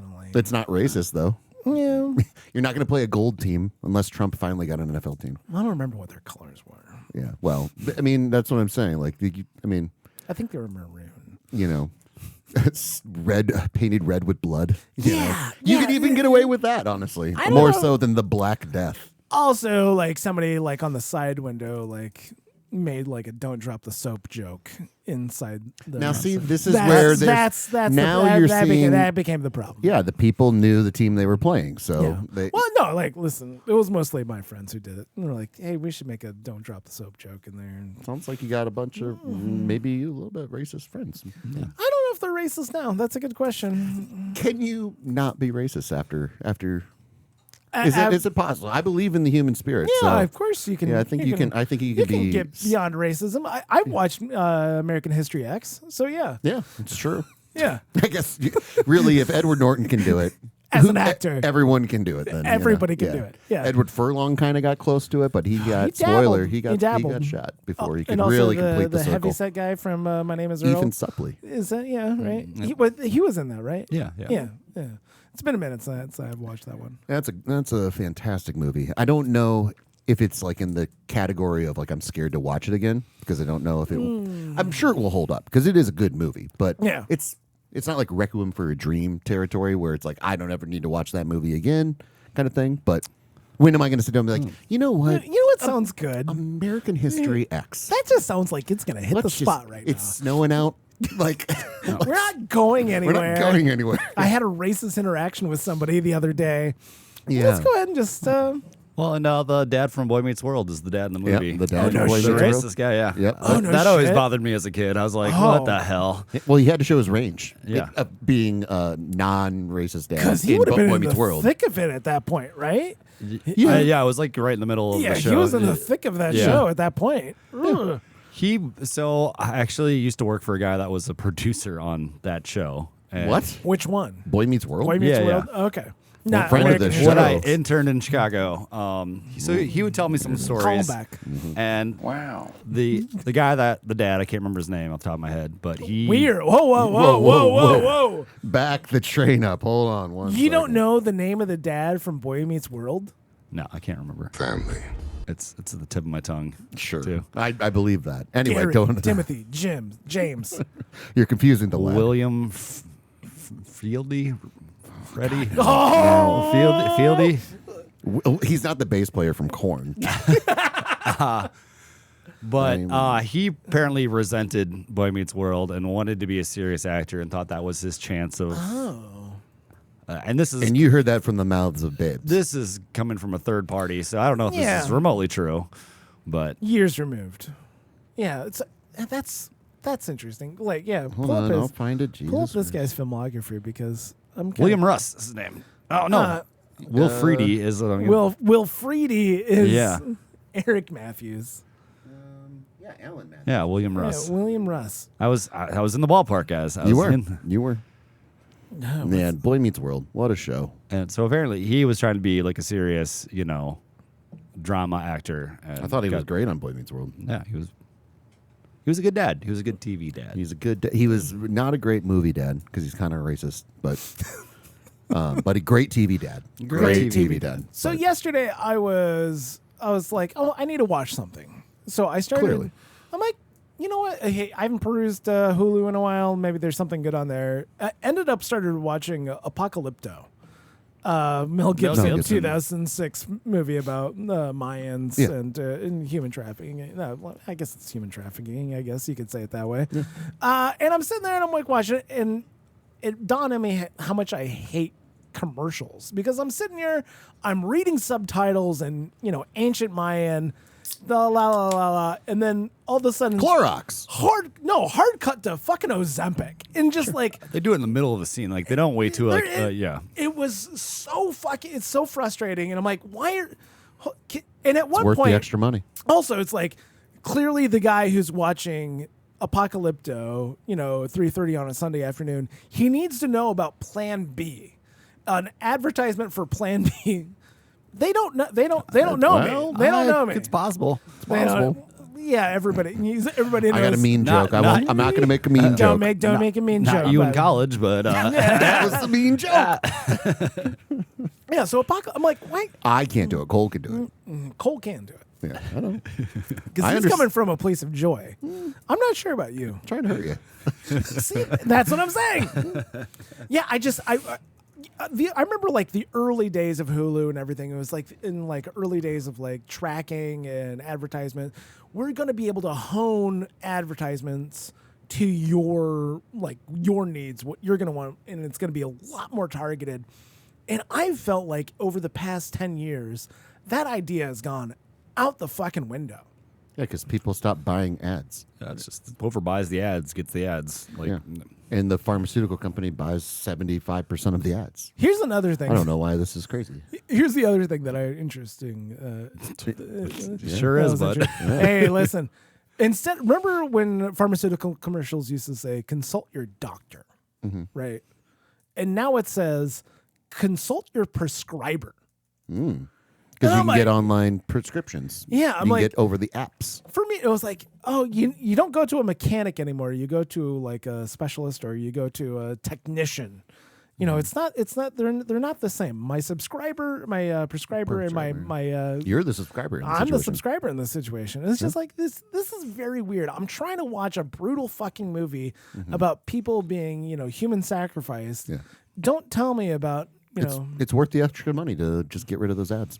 Speaker 2: of lame.
Speaker 1: It's not racist though.
Speaker 2: Yeah,
Speaker 1: You're not going to play a gold team unless Trump finally got an NFL team.
Speaker 2: I don't remember what their colors were.
Speaker 1: Yeah. Well, I mean, that's what I'm saying. Like,
Speaker 2: I think they were maroon.
Speaker 1: It's painted red with blood. You
Speaker 2: Yeah,
Speaker 1: could even get away with that, honestly.
Speaker 2: I don't
Speaker 1: More
Speaker 2: know.
Speaker 1: so than the Black Death.
Speaker 2: Also, like somebody like on the side window, like made like a "don't drop the soap" joke inside.
Speaker 1: Now, see, this is where there's now you're seeing.
Speaker 2: that became the problem.
Speaker 1: Yeah, the people knew the team they were playing, so
Speaker 2: Yeah.
Speaker 1: they.
Speaker 2: Well, no, like listen, it was mostly my friends who did it. And they're like, "Hey, we should make a "don't drop the soap" joke in there." And
Speaker 1: Sounds like you got a bunch of maybe a little bit racist friends.
Speaker 2: I don't know if they're racist now. That's a good question.
Speaker 1: Can you not be racist after? Is it possible? I believe in the human spirit.
Speaker 2: Yeah,
Speaker 1: so,
Speaker 2: of course you can.
Speaker 1: Yeah, I think you can. I think you can be.
Speaker 2: get beyond racism. I've watched American History X, so yeah,
Speaker 1: Yeah, it's true.
Speaker 2: yeah.
Speaker 1: I guess really, if Edward Norton can do it,
Speaker 2: As an actor.
Speaker 1: everyone can do it. Then
Speaker 2: Everybody can do it, yeah.
Speaker 1: Edward Furlong kind of got close to it, but he got
Speaker 2: dabbled.
Speaker 1: he got
Speaker 2: dabbled.
Speaker 1: shot before he could
Speaker 2: and also
Speaker 1: really
Speaker 2: the,
Speaker 1: complete the
Speaker 2: the
Speaker 1: circle.
Speaker 2: heavyset guy from My Name Is Earl.
Speaker 1: Ethan Suplee.
Speaker 2: Is that right? He was in that, right?
Speaker 3: Yeah.
Speaker 2: yeah. It's been a minute since I've watched that one.
Speaker 1: That's a fantastic movie. I don't know if it's like in the category of like I'm scared to watch it again because I don't know if it. I'm sure it will hold up because it is a good movie, but
Speaker 2: Yeah.
Speaker 1: it's It's not like Requiem for a Dream territory where it's like I don't ever need to watch that movie again, kind of thing. But when am I going to sit down and be like, you know what?
Speaker 2: You know what sounds good?
Speaker 1: American History X.
Speaker 2: That just sounds like it's gonna hit the
Speaker 1: Let's
Speaker 2: spot
Speaker 1: just-
Speaker 2: right
Speaker 1: It's snowing out. Like
Speaker 2: now. We're not going
Speaker 1: we're
Speaker 2: anywhere.
Speaker 1: not going anywhere.
Speaker 2: I had a racist interaction with somebody the other day.
Speaker 1: Yeah.
Speaker 2: Let's go ahead and just.
Speaker 3: Well, and the dad from Boy Meets World is the dad in the movie.
Speaker 1: Yep, the dad
Speaker 2: no
Speaker 1: from Boy
Speaker 2: shit.
Speaker 3: The
Speaker 1: Meets World.
Speaker 3: racist guy, yeah.
Speaker 1: Yep.
Speaker 2: Oh, no
Speaker 3: that always
Speaker 2: shit.
Speaker 3: bothered me as a kid. I was like,
Speaker 2: Oh.
Speaker 3: what the hell?
Speaker 1: Well, he had to show his range.
Speaker 3: Yeah.
Speaker 1: Of being a non-racist dad
Speaker 2: Because he
Speaker 1: in
Speaker 2: would have been
Speaker 1: Boy
Speaker 2: in
Speaker 1: Meets
Speaker 2: the
Speaker 1: World.
Speaker 2: thick of it at that point, right?
Speaker 3: Yeah, I was like right in the middle of
Speaker 2: Yeah,
Speaker 3: the show.
Speaker 2: he was in the thick of that
Speaker 3: Yeah.
Speaker 2: show at that point. Ugh.
Speaker 3: I actually used to work for a guy that was a producer on that show. And
Speaker 1: What?
Speaker 2: Which one?
Speaker 1: Boy Meets World?
Speaker 2: Boy Meets
Speaker 3: Yeah,
Speaker 2: World? Okay. Not
Speaker 1: friend of
Speaker 2: American
Speaker 1: the
Speaker 2: History.
Speaker 3: When I
Speaker 1: Show.
Speaker 3: interned in Chicago, so he would tell me some
Speaker 2: Call him
Speaker 3: stories.
Speaker 2: back.
Speaker 3: And the guy the dad, I can't remember his name off the top of my head, but he
Speaker 2: Weird. Whoa.
Speaker 1: Back the train up. Hold on one
Speaker 2: You don't
Speaker 1: second.
Speaker 2: know the name of the dad from Boy Meets World?
Speaker 3: No, I can't remember.
Speaker 4: Family.
Speaker 3: It's at the tip of my tongue.
Speaker 1: Sure.
Speaker 3: Too.
Speaker 1: I believe that. Anyway,
Speaker 2: Gary,
Speaker 1: go into
Speaker 2: Timothy, Jim, James.
Speaker 1: You're confusing the lad.
Speaker 3: William Fieldy, Freddie.
Speaker 2: Oh!
Speaker 3: Fieldy.
Speaker 1: He's not the bass player from Korn.
Speaker 3: But he apparently resented Boy Meets World and wanted to be a serious actor and thought that was his chance of. And this is
Speaker 1: And you heard that from the mouths of babes.
Speaker 3: this is coming from a third party, so I don't know if
Speaker 2: Yeah.
Speaker 3: this is remotely true. But
Speaker 2: Years removed. Yeah, that's interesting. Like, yeah,
Speaker 1: Hold on, I'll find it.
Speaker 2: pull up
Speaker 1: Jesus
Speaker 2: this guy's filmography because I'm kinda,
Speaker 3: William Russ is his name. Oh no, Will Freedy is.
Speaker 2: Will Freedy is
Speaker 3: Yeah.
Speaker 2: Eric Matthews.
Speaker 1: Yeah, Alan, man.
Speaker 3: Yeah, William Russ.
Speaker 2: Yeah, William Russ.
Speaker 3: I was in the ballpark, guys. I
Speaker 1: You
Speaker 3: was
Speaker 1: were.
Speaker 3: in-
Speaker 1: You were.
Speaker 2: No,
Speaker 1: Man, Boy Meets World. What a show.
Speaker 3: and so apparently he was trying to be like a serious, drama actor. And
Speaker 1: I thought he was
Speaker 3: got-
Speaker 1: great on Boy Meets World.
Speaker 3: Yeah, he was. He was a good dad. He was a good TV dad.
Speaker 1: He's a good. He was not a great movie dad because he's kind of racist, but a great TV dad.
Speaker 3: Great
Speaker 1: TV dad.
Speaker 2: So
Speaker 1: But
Speaker 2: yesterday I was like, oh, I need to watch something. So I started.
Speaker 1: Clearly.
Speaker 2: I'm like, you know what? Hey, I haven't perused Hulu in a while. Maybe there's something good on there. I ended up started watching Apocalypto. Mel Gibson,
Speaker 1: Gibson.
Speaker 2: 2006 movie about Mayans
Speaker 1: Yeah.
Speaker 2: and human trafficking. Well, I guess it's human trafficking. I guess you could say it that way. And I'm sitting there and I'm like watching it, and it dawned on me how much I hate commercials because I'm sitting here, I'm reading subtitles and ancient Mayan, the la la la la, and then all of a sudden
Speaker 1: Clorox.
Speaker 2: hard cut to fucking Ozempic and just like.
Speaker 3: They do it in the middle of the scene. Like they don't wait too. Like yeah.
Speaker 2: It was so fucking. It's so frustrating, and I'm like, why are? And at one
Speaker 1: Worth
Speaker 2: point,
Speaker 1: the extra money.
Speaker 2: also, it's like clearly the guy who's watching Apocalypto, 3:30 on a Sunday afternoon, he needs to know about Plan B, an advertisement for Plan B. They don't know. They don't know
Speaker 1: Well,
Speaker 2: me. They don't know me.
Speaker 3: It's possible.
Speaker 2: They don't-
Speaker 1: possible.
Speaker 2: Yeah, everybody knows.
Speaker 1: I got a mean
Speaker 3: Not-
Speaker 1: joke. I'm not going to make a mean
Speaker 2: Don't
Speaker 1: joke.
Speaker 2: make a mean
Speaker 3: Not
Speaker 2: joke.
Speaker 3: you in
Speaker 2: but-
Speaker 3: college, but
Speaker 1: That was the mean joke.
Speaker 2: Yeah, so I'm like, why?
Speaker 1: I can't do it. Cole can do it.
Speaker 2: Cole can do it
Speaker 1: Yeah, I know.
Speaker 2: because
Speaker 1: I
Speaker 2: he's
Speaker 1: underst-
Speaker 2: coming from a place of joy. I'm not sure about you.
Speaker 1: Trying to hurt you.
Speaker 2: See, that's what I'm saying. Yeah, I remember like the early days of Hulu and everything. It was like in like early days of like tracking and advertisement. We're going to be able to hone advertisements to your needs, what you're going to want, and it's going to be a lot more targeted. And I felt like over the past 10 years, that idea has gone out the fucking window.
Speaker 1: Yeah, because people stop buying ads.
Speaker 3: it's just whoever buys the ads gets the ads. Like
Speaker 1: Yeah. And the pharmaceutical company buys 75% of the ads.
Speaker 2: Here's another thing.
Speaker 1: I don't know why this is crazy.
Speaker 2: Here's the other thing that I interesting.
Speaker 3: sure
Speaker 2: That
Speaker 3: is,
Speaker 2: was
Speaker 3: bud.
Speaker 2: interesting. Hey, listen. Instead, remember when pharmaceutical commercials used to say "consult your doctor," right? And now it says "consult your prescriber."
Speaker 1: Because you
Speaker 2: I'm
Speaker 1: can get
Speaker 2: like-
Speaker 1: online prescriptions.
Speaker 2: Yeah,
Speaker 1: you
Speaker 2: I'm
Speaker 1: can
Speaker 2: like-
Speaker 1: get over the apps.
Speaker 2: For me, it was like, oh, you don't go to a mechanic anymore. You go to like a specialist or you go to a technician. You know, it's not they're not the same. My subscriber, my prescriber, and my
Speaker 1: You're the subscriber in this
Speaker 2: I'm the
Speaker 1: situation.
Speaker 2: subscriber in this situation. It's just like this is very weird. I'm trying to watch a brutal fucking movie about people being, you know, human sacrificed.
Speaker 1: Yeah.
Speaker 2: Don't tell me about, you know.
Speaker 1: It's worth the extra money to just get rid of those ads.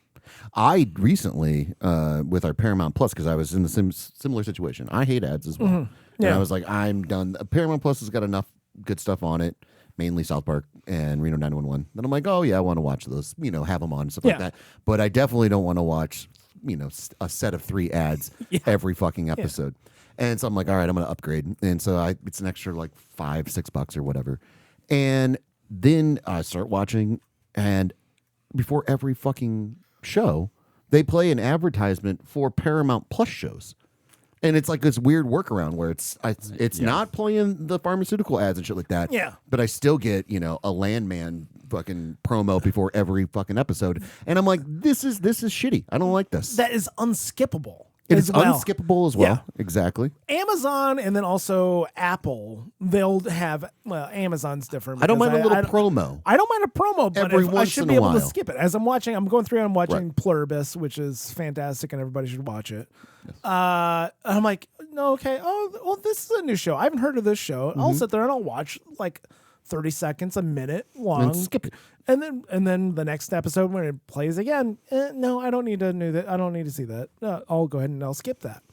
Speaker 1: I recently, with our Paramount Plus, because I was in the similar situation. I hate ads as well.
Speaker 2: Yeah.
Speaker 1: And I was like, I'm done. Paramount Plus has got enough good stuff on it, mainly South Park and Reno 911. Then I'm like, oh, yeah, I want to watch those, you know, have them on and stuff like that. But I definitely don't want to watch, you know, a set of 3 ads every fucking episode. And so I'm like, all right, I'm going to upgrade. And so it's an extra like $5-6 or whatever. And then I start watching, and before every fucking show, they play an advertisement for Paramount Plus shows. And it's like this weird workaround where it's not playing the pharmaceutical ads and shit like that.
Speaker 2: Yeah.
Speaker 1: But I still get, you know, a Landman fucking promo before every fucking episode. And I'm like, this is shitty. I don't like this.
Speaker 2: That is unskippable.
Speaker 1: It's
Speaker 2: as well.
Speaker 1: unskippable as well.
Speaker 2: Yeah.
Speaker 1: Exactly.
Speaker 2: Amazon and then also Apple, they'll have, well, Amazon's different.
Speaker 1: I don't mind a little
Speaker 2: I
Speaker 1: promo.
Speaker 2: I don't mind a promo, but
Speaker 1: Every
Speaker 2: I
Speaker 1: once
Speaker 2: should
Speaker 1: in
Speaker 2: be
Speaker 1: a
Speaker 2: able to
Speaker 1: while.
Speaker 2: skip it. As I'm going through and I'm watching Pluribus, which is fantastic and everybody should watch it. I'm like, no, okay. Oh, well, this is a new show. I haven't heard of this show. I'll sit there and I'll watch like 30 seconds, a minute long.
Speaker 1: And skip it.
Speaker 2: And then the next episode when it plays again, no, I don't need to know that. I don't need to see that. I'll go ahead and I'll skip that.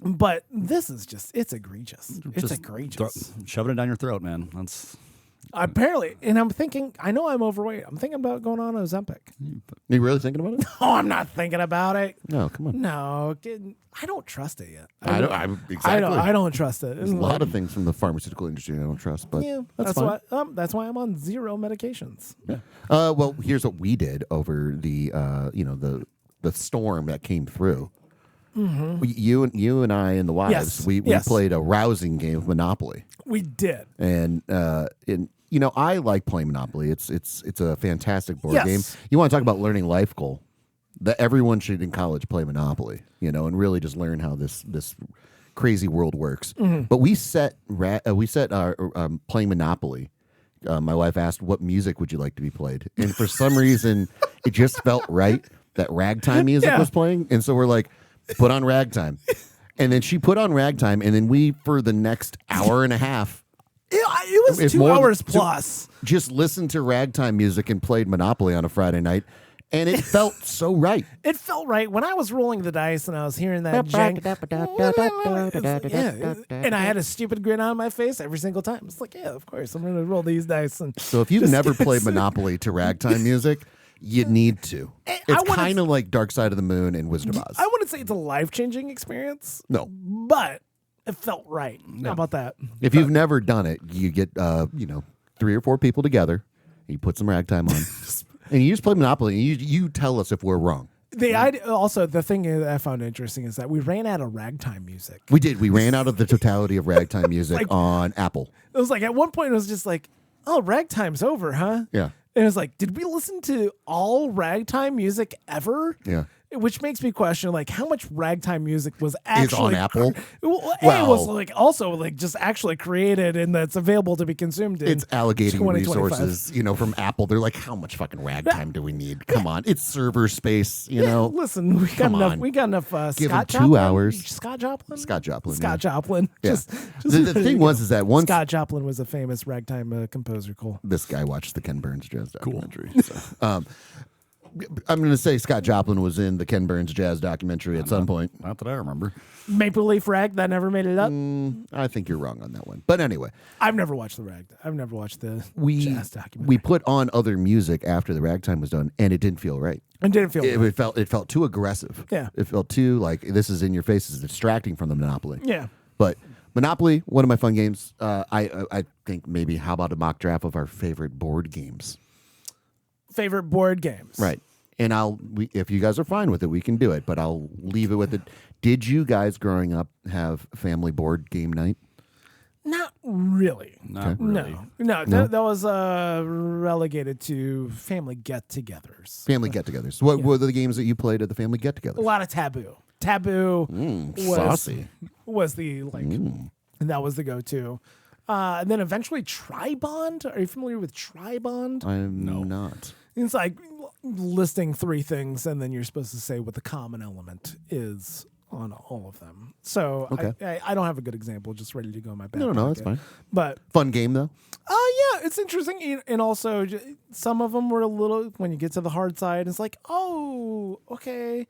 Speaker 2: But this is it's egregious. It's egregious.
Speaker 3: Shoving it down your throat, man. That's
Speaker 2: Apparently, and I'm thinking, I know I'm overweight. I'm thinking about going on Ozempic.
Speaker 1: Are you really thinking about it?
Speaker 2: Oh, I'm not thinking about it.
Speaker 1: No, come on.
Speaker 2: No, I don't trust it yet.
Speaker 1: Exactly.
Speaker 2: I don't trust it.
Speaker 1: There's a lot of things from the pharmaceutical industry I don't trust, but
Speaker 2: Yeah,
Speaker 1: that's fine.
Speaker 2: that's why I'm on 0 medications.
Speaker 1: Yeah. Well, here's what we did over the the storm that came through. You and I and the wives,
Speaker 2: Yes.
Speaker 1: we
Speaker 2: Yes.
Speaker 1: played a rousing game of Monopoly,
Speaker 2: We did.
Speaker 1: and I like playing Monopoly. It's a fantastic board
Speaker 2: Yes.
Speaker 1: game. You want to talk about learning life goal? That everyone should in college play Monopoly, and really just learn how this crazy world works. But we set our playing Monopoly. My wife asked, "What music would you like to be played?" And for some reason, it just felt right that ragtime music was playing, and so we're like, "Put on ragtime," and then she put on ragtime, and then we for the next hour and a half.
Speaker 2: It was
Speaker 1: It's
Speaker 2: 2
Speaker 1: more than
Speaker 2: hours
Speaker 1: 2
Speaker 2: plus.
Speaker 1: Just listened to ragtime music and played Monopoly on a Friday night, and it felt so right.
Speaker 2: It felt right when I was rolling the dice and I was hearing that jank. And I had a stupid grin on my face every single time. It's like, yeah, of course, I'm going to roll these dice. And
Speaker 1: So if you've never played Monopoly to ragtime music, you need to.
Speaker 2: I
Speaker 1: It's
Speaker 2: wanna-
Speaker 1: kind of like Dark Side of the Moon and Wizard of Oz.
Speaker 2: I wouldn't say it's a life-changing experience,
Speaker 1: No.
Speaker 2: but it felt right. How about that?
Speaker 1: If you've never done it, you get 3 or 4 people together, and you put some ragtime on, and you just play Monopoly, and you tell us if we're wrong.
Speaker 2: The idea, also, the thing that I found interesting is that we ran out of ragtime music.
Speaker 1: We did. We ran out of the totality of ragtime music
Speaker 2: Like-
Speaker 1: on Apple.
Speaker 2: It was like at one point it was just like, oh, ragtime's over, huh?
Speaker 1: Yeah.
Speaker 2: And it was like, did we listen to all ragtime music ever?
Speaker 1: Yeah.
Speaker 2: Which makes me question, like, how much ragtime music was actually
Speaker 1: on Apple?
Speaker 2: Well,
Speaker 1: Well-
Speaker 2: it was like also like just actually created and that's available to be consumed. In
Speaker 1: It's allocating
Speaker 2: 2025.
Speaker 1: resources, from Apple. They're like, how much fucking ragtime do we need? Come on. It's server space,
Speaker 2: Listen, we got
Speaker 1: Come
Speaker 2: enough.
Speaker 1: on.
Speaker 2: We got enough.
Speaker 1: Give
Speaker 2: Scott
Speaker 1: 'em 2
Speaker 2: Joplin?
Speaker 1: hours.
Speaker 2: Scott Joplin.
Speaker 1: Scott Joplin.
Speaker 2: Scott Joplin.
Speaker 1: Yeah.
Speaker 2: Just
Speaker 1: The thing was is that once
Speaker 2: Scott Joplin was a famous ragtime composer. Cool.
Speaker 1: this guy watched the Ken Burns jazz documentary. So, I'm going to say Scott Joplin was in the Ken Burns jazz documentary at some point.
Speaker 3: not that I remember.
Speaker 2: Maple Leaf Rag that never made it up.
Speaker 1: I think you're wrong on that one. But anyway,
Speaker 2: I've never watched the rag. I've never watched the jazz documentary.
Speaker 1: we put on other music after the ragtime was done, and it didn't feel right.
Speaker 2: I didn't feel
Speaker 1: It,
Speaker 2: right.
Speaker 1: it felt too aggressive.
Speaker 2: Yeah.
Speaker 1: It felt too like this is in your face. It's distracting from the Monopoly.
Speaker 2: Yeah.
Speaker 1: But Monopoly, one of my fun games. I think maybe how about a mock draft of our favorite board games?
Speaker 2: Favorite board games.
Speaker 1: Right. And if you guys are fine with it, we can do it. But I'll leave it with it. Did you guys growing up have family board game night?
Speaker 2: Not really.
Speaker 3: Not really.
Speaker 2: No. That was relegated to family get-togethers.
Speaker 1: Family get-togethers. What were the games that you played at the family
Speaker 2: A
Speaker 1: get-togethers?
Speaker 2: lot of Taboo. Taboo
Speaker 1: Saucy.
Speaker 2: was the and that was the go-to. And then eventually Tribond. Are you familiar with Tribond?
Speaker 1: I'm not.
Speaker 2: It's like listing 3 things, and then you're supposed to say what the common element is on all of them. So
Speaker 1: Okay.
Speaker 2: I don't have a good example just ready to go in my back
Speaker 1: No, that's
Speaker 2: pocket.
Speaker 1: fine.
Speaker 2: But
Speaker 1: Fun game though.
Speaker 2: yeah, it's interesting. And also, some of them were a little, when you get to the hard side, it's like, oh, okay.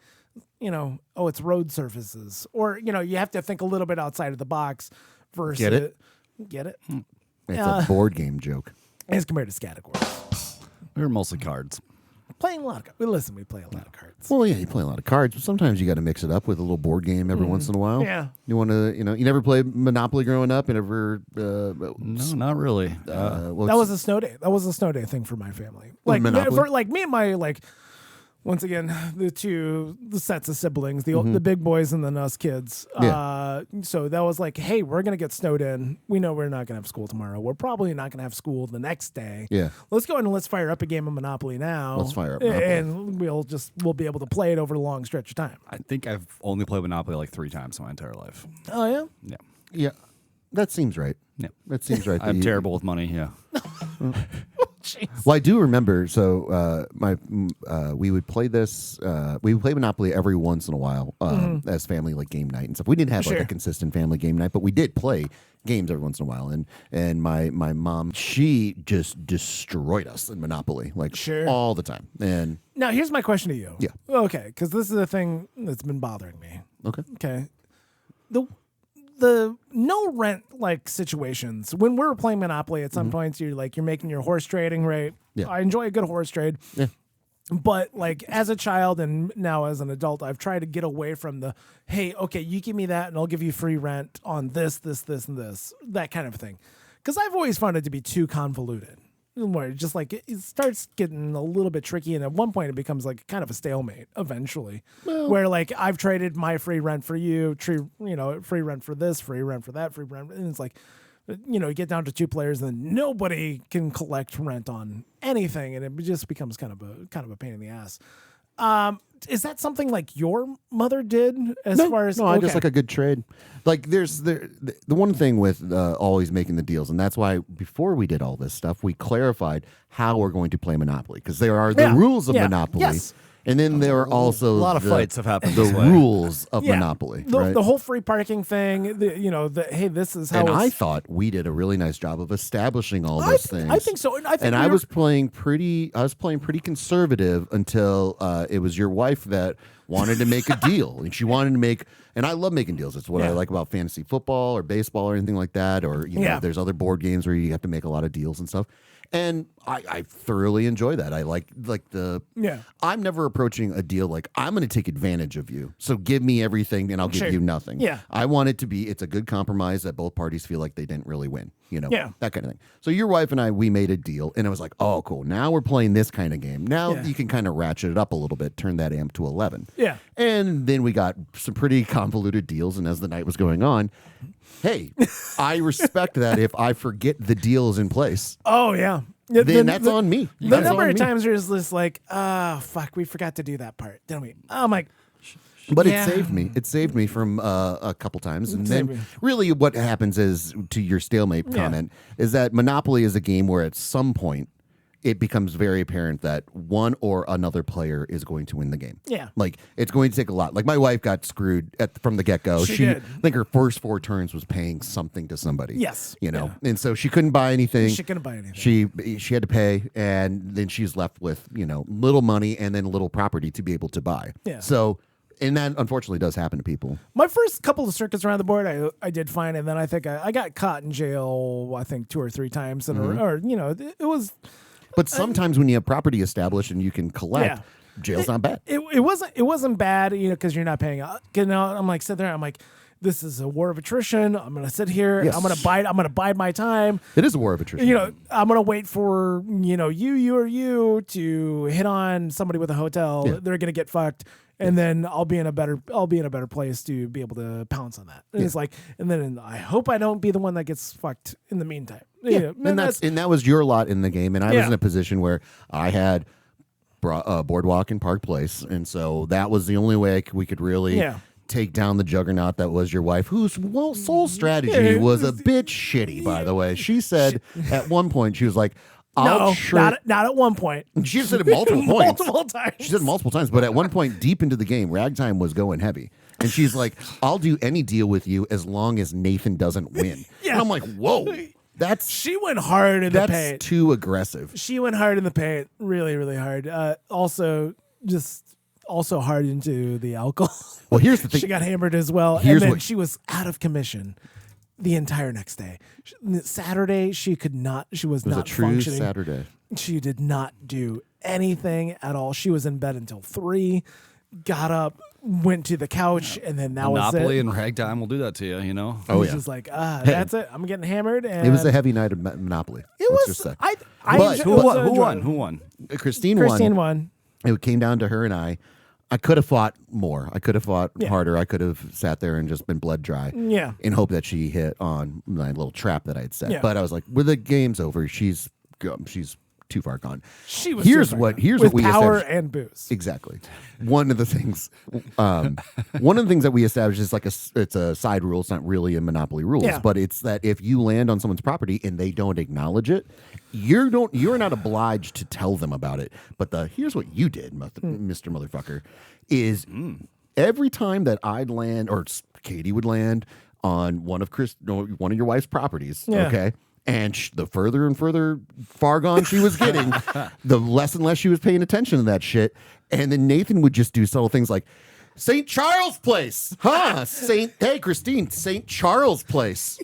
Speaker 2: It's road surfaces. Or, you have to think a little bit outside of the box versus.
Speaker 1: Get it?
Speaker 2: Get it?
Speaker 1: It's a board game joke.
Speaker 2: As compared to categories.
Speaker 3: We were mostly cards.
Speaker 2: Playing a lot of cards. We play a lot of cards.
Speaker 1: Well, yeah, you play a lot of cards, but sometimes you got to mix it up with a little board game every once in a while.
Speaker 2: Yeah.
Speaker 1: You want to, you never played Monopoly growing up? You never.
Speaker 3: No, not really.
Speaker 2: That was a snow day. That was a snow day thing for my family. Like
Speaker 1: Monopoly?
Speaker 2: for like me and my once again the sets of siblings, the big boys and then us kids.
Speaker 1: Yeah.
Speaker 2: So that was like, hey, we're gonna get snowed in. We know we're not gonna have school tomorrow. We're probably not gonna have school the next day.
Speaker 1: Yeah.
Speaker 2: Let's go and let's fire up a game of Monopoly now.
Speaker 1: Let's fire up Monopoly.
Speaker 2: and we'll be able to play it over a long stretch of time.
Speaker 3: I think I've only played Monopoly like 3 times in my entire life.
Speaker 2: Oh yeah.
Speaker 3: Yeah.
Speaker 1: Yeah, that seems right.
Speaker 3: Yeah.
Speaker 1: That seems right.
Speaker 3: I'm terrible with money. Yeah.
Speaker 2: Jeez.
Speaker 1: Well, I do remember. So, we would play this. We would play Monopoly every once in a while as family game night and stuff. We didn't have
Speaker 2: Sure.
Speaker 1: a consistent family game night, but we did play games every once in a while. And my mom, she just destroyed us in Monopoly
Speaker 2: Sure.
Speaker 1: all the time. And
Speaker 2: Now here's my question to you.
Speaker 1: Yeah.
Speaker 2: Okay, because this is a thing that's been bothering me.
Speaker 1: okay,
Speaker 2: Okay. The no rent situations, when we were playing Monopoly at some points, you're making your horse trading, right?
Speaker 1: Yeah.
Speaker 2: I enjoy a good horse trade.
Speaker 1: Yeah.
Speaker 2: But as a child and now as an adult, I've tried to get away from the, hey, okay, you give me that and I'll give you free rent on this, and this, that kind of thing. Because I've always found it to be too convoluted. Where just it starts getting a little bit tricky, and at one point it becomes kind of a stalemate eventually. Where I've traded my free rent for you, free rent for this, free rent for that, free rent, and it's you get down to 2 players, and then nobody can collect rent on anything, and it just becomes kind of a pain in the ass. Is that something your mother did as far as?
Speaker 1: no, I just like a good trade. There's the one thing with always making the deals, and that's why before we did all this stuff, we clarified how we're going to play Monopoly, because there are the rules of Monopoly.
Speaker 2: Yes.
Speaker 1: And then there are also
Speaker 3: a lot of fights have happened
Speaker 1: The
Speaker 3: this way.
Speaker 1: rules of Monopoly. Right?
Speaker 2: The whole free parking thing. Hey, this is how.
Speaker 1: And
Speaker 2: it's,
Speaker 1: I thought we did a really nice job of establishing all those things.
Speaker 2: I think so. And I think
Speaker 1: I was playing pretty conservative until it was your wife that wanted to make a deal, and she wanted to make. And I love making deals. It's what I like about fantasy football or baseball or anything like that. Or there's other board games where you have to make a lot of deals and stuff. And I thoroughly enjoy that. I like the.
Speaker 2: Yeah.
Speaker 1: I'm never approaching a deal like I'm going to take advantage of you. So give me everything and I'll give you nothing.
Speaker 2: Yeah.
Speaker 1: I want it to be. It's a good compromise that both parties feel like they didn't really win.
Speaker 2: Yeah.
Speaker 1: That kind of thing. So your wife and I, we made a deal, and it was like, oh, cool. Now we're playing this kind of game. Now you can kind of ratchet it up a little bit, turn that amp to 11.
Speaker 2: Yeah.
Speaker 1: And then we got some pretty convoluted deals, and as the night was going on, hey, I respect that if I forget the deal is in place.
Speaker 2: Oh yeah.
Speaker 1: Then that's on me.
Speaker 2: The
Speaker 1: That's
Speaker 2: number
Speaker 1: on
Speaker 2: of
Speaker 1: me.
Speaker 2: times there's this fuck, we forgot to do that part, didn't we? I'm like,
Speaker 1: But
Speaker 2: yeah.
Speaker 1: it saved me. It saved me from a couple times. And
Speaker 2: saved
Speaker 1: then
Speaker 2: me.
Speaker 1: really what happens is, to your stalemate comment, is that Monopoly is a game where at some point it becomes very apparent that one or another player is going to win the game.
Speaker 2: Yeah.
Speaker 1: It's going to take a lot. My wife got screwed from the get-go.
Speaker 2: She did.
Speaker 1: I think her first 4 turns was paying something to somebody.
Speaker 2: Yes.
Speaker 1: And so she couldn't buy anything.
Speaker 2: She couldn't buy anything.
Speaker 1: She had to pay, and then she's left with, little money and then little property to be able to buy.
Speaker 2: Yeah.
Speaker 1: So, and that unfortunately does happen to people.
Speaker 2: My first couple of circuits around the board, I did fine, and then I think I got caught in jail. I think 2 or 3 times, and it was.
Speaker 1: But sometimes when you have property established and you can collect, jail's not bad.
Speaker 2: It wasn't bad, because you're not paying. I'm sitting there. I'm like, this is a war of attrition. I'm gonna sit here.
Speaker 1: Yes.
Speaker 2: I'm gonna bide my time.
Speaker 1: It is a war of attrition.
Speaker 2: I'm gonna wait for you to hit on somebody with a hotel.
Speaker 1: Yeah.
Speaker 2: They're gonna get fucked, and then I'll be in a better place to be able to pounce on that. And it's and then I hope I don't be the one that gets fucked in the meantime.
Speaker 1: Yeah. And that was your lot in the game, and I was in a position where I had Boardwalk and Park Place, and so that was the only way we could really take down the juggernaut that was your wife, whose sole strategy was a bit shitty, by the way. She said at one point, she was like,
Speaker 2: not at one point.
Speaker 1: She said it multiple points.
Speaker 2: Multiple times.
Speaker 1: She said it multiple times, but at one point deep into the game, Ragtime was going heavy. And she's like, I'll do any deal with you as long as Nathan doesn't win.
Speaker 2: Yeah.
Speaker 1: And I'm like, whoa.
Speaker 2: She went hard in the paint.
Speaker 1: That's too aggressive.
Speaker 2: She went hard in the paint, really, really hard. Also hard into the alcohol.
Speaker 1: Well, here's the thing.
Speaker 2: She got hammered as well, and then she was out of commission the entire next day. Saturday, she was not
Speaker 1: a true
Speaker 2: functioning.
Speaker 1: Saturday.
Speaker 2: She did not do anything at all. She was in bed until 3, got up, went to the couch, and then that was it.
Speaker 3: Monopoly and Ragtime will do that to you, you know?
Speaker 1: Oh,
Speaker 2: She's just like, that's it. I'm getting hammered. And
Speaker 1: it was a heavy night of Monopoly.
Speaker 2: It
Speaker 1: let's
Speaker 2: was.
Speaker 1: just say.
Speaker 3: Who won?
Speaker 1: Christine
Speaker 2: won.
Speaker 1: It came down to her and I. I could have fought more. I could have fought harder. I could have sat there and just been bled dry.
Speaker 2: Yeah.
Speaker 1: In hope that she hit on my little trap that I had set.
Speaker 2: Yeah.
Speaker 1: But I was like, well, the game's over. She's too far gone.
Speaker 2: She was.
Speaker 1: Here's
Speaker 2: too far
Speaker 1: what
Speaker 2: gone.
Speaker 1: here's
Speaker 2: With
Speaker 1: what we
Speaker 2: power
Speaker 1: established.
Speaker 2: and booze.
Speaker 1: Exactly. One of the things that we established is it's a side rule. It's not really a monopoly rules, but it's that if you land on someone's property and they don't acknowledge it, you're not obliged to tell them about it. But here's what you did, Mr. Motherfucker, is every time that I'd land or Katie would land on one of your wife's properties, okay. And the further and further far gone she was getting, the less and less she was paying attention to that shit. And then Nathan would just do subtle things like, St. Charles Place. Huh? Hey, Christine, St. Charles Place.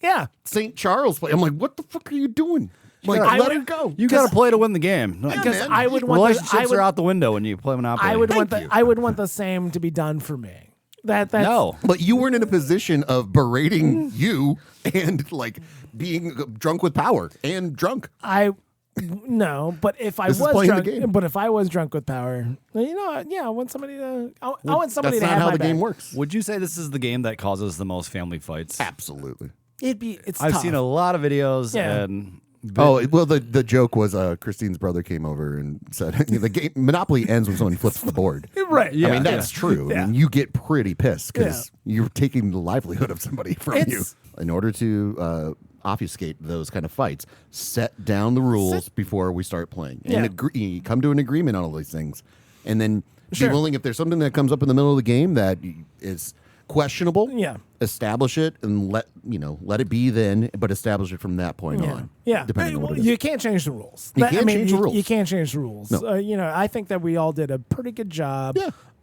Speaker 2: Yeah.
Speaker 1: St. Charles Place. I'm like, what the fuck are you doing?
Speaker 3: Like,
Speaker 1: let her go.
Speaker 3: You got to play to win the game.
Speaker 2: Because I would want
Speaker 3: relationships are out the window when you play Monopoly.
Speaker 2: I would want the same to be done for me. That's
Speaker 3: no,
Speaker 1: but you weren't in a position of berating you and like being drunk with power and drunk.
Speaker 2: No, but if I was drunk, with power, I want somebody to. I want somebody to have my back.
Speaker 1: That's not how the game works.
Speaker 3: Would you say this is the game that causes the most family fights?
Speaker 1: Absolutely.
Speaker 3: I've seen a lot of videos and.
Speaker 1: The joke was Christine's brother came over and said the game Monopoly ends when someone flips the board.
Speaker 2: Right.
Speaker 1: Yeah, I mean, that's true.
Speaker 2: Yeah.
Speaker 1: I mean, you get pretty pissed because you're taking the livelihood of somebody from you. In order to obfuscate those kind of fights, set down the rules before we start playing. And come to an agreement on all these things. And then be willing, if there's something that comes up in the middle of the game that is questionable, establish it and let it be then, but establish it from that point on.
Speaker 2: Yeah,
Speaker 1: depending on what it is.
Speaker 2: You can't change the rules.
Speaker 1: You can't change the rules.
Speaker 2: You can't change the rules.
Speaker 1: No.
Speaker 2: I think that we all did a pretty good job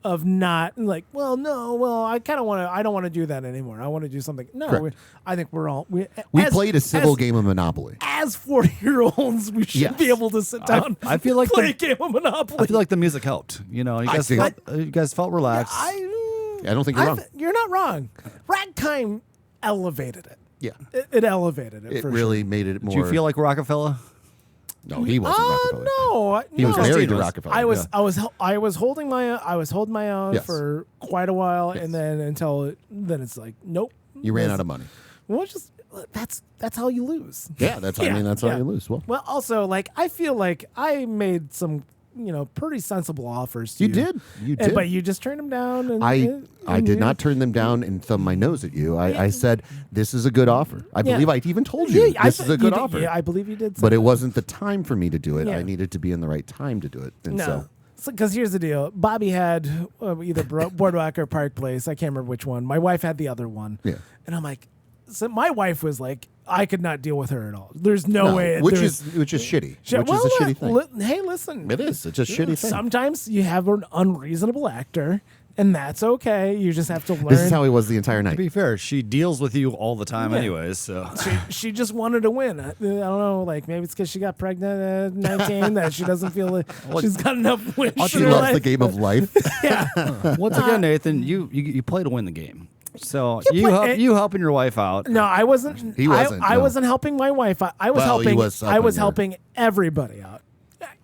Speaker 2: of not like, I kind of want to. I don't want to do that anymore. I want to do something. No, I think we
Speaker 1: played a civil game of Monopoly.
Speaker 2: As 40-year-olds, we should be able to sit down.
Speaker 3: I feel like
Speaker 2: play a game of Monopoly.
Speaker 3: I feel like the music helped. You guys felt relaxed.
Speaker 1: I don't think you're wrong.
Speaker 2: You're not wrong. Ragtime elevated it.
Speaker 1: Yeah.
Speaker 2: It elevated it.
Speaker 1: It really made it more.
Speaker 3: Did you feel like Rockefeller?
Speaker 1: No, he wasn't Rockefeller.
Speaker 2: No,
Speaker 1: he was married to Rockefeller.
Speaker 2: I was holding my own for quite a while, and then then it's like, nope.
Speaker 1: You ran out of money.
Speaker 2: Well, that's how you lose.
Speaker 1: Yeah, that's how you lose. Well,
Speaker 2: also, like, I feel like I made some pretty sensible offers to you.
Speaker 1: You did.
Speaker 2: But you just turned them down. And
Speaker 1: I did not turn them down and thumb my nose at you. I said, this is a good offer. I believe I even told you this is a good offer.
Speaker 2: Yeah, I believe you did.
Speaker 1: But it wasn't the time for me to do it. I needed to be in the right time to do it. And
Speaker 2: because here's the deal. Bobby had either Boardwalk or Park Place. I can't remember which one. My wife had the other one. Yeah. And I'm like, so my wife was like, I could not deal with her at all. There's no way.
Speaker 1: Which is shitty. Which is a shitty thing.
Speaker 2: Hey, listen.
Speaker 1: It is. It's a shitty thing.
Speaker 2: Sometimes you have an unreasonable actor, and that's okay. You just have to learn.
Speaker 1: This is how he was the entire night.
Speaker 3: To be fair, she deals with you all the time anyways. So
Speaker 2: she just wanted to win. I don't know. Like, maybe it's because she got pregnant at 19 that she doesn't feel like she's got enough wins.
Speaker 1: She loves the game of life.
Speaker 3: Once again, Nathan, you play to win the game. So you helping your wife out?
Speaker 2: No, I wasn't.
Speaker 1: He wasn't.
Speaker 2: I wasn't helping my wife out. I was helping. I was helping
Speaker 1: her.
Speaker 2: Everybody out.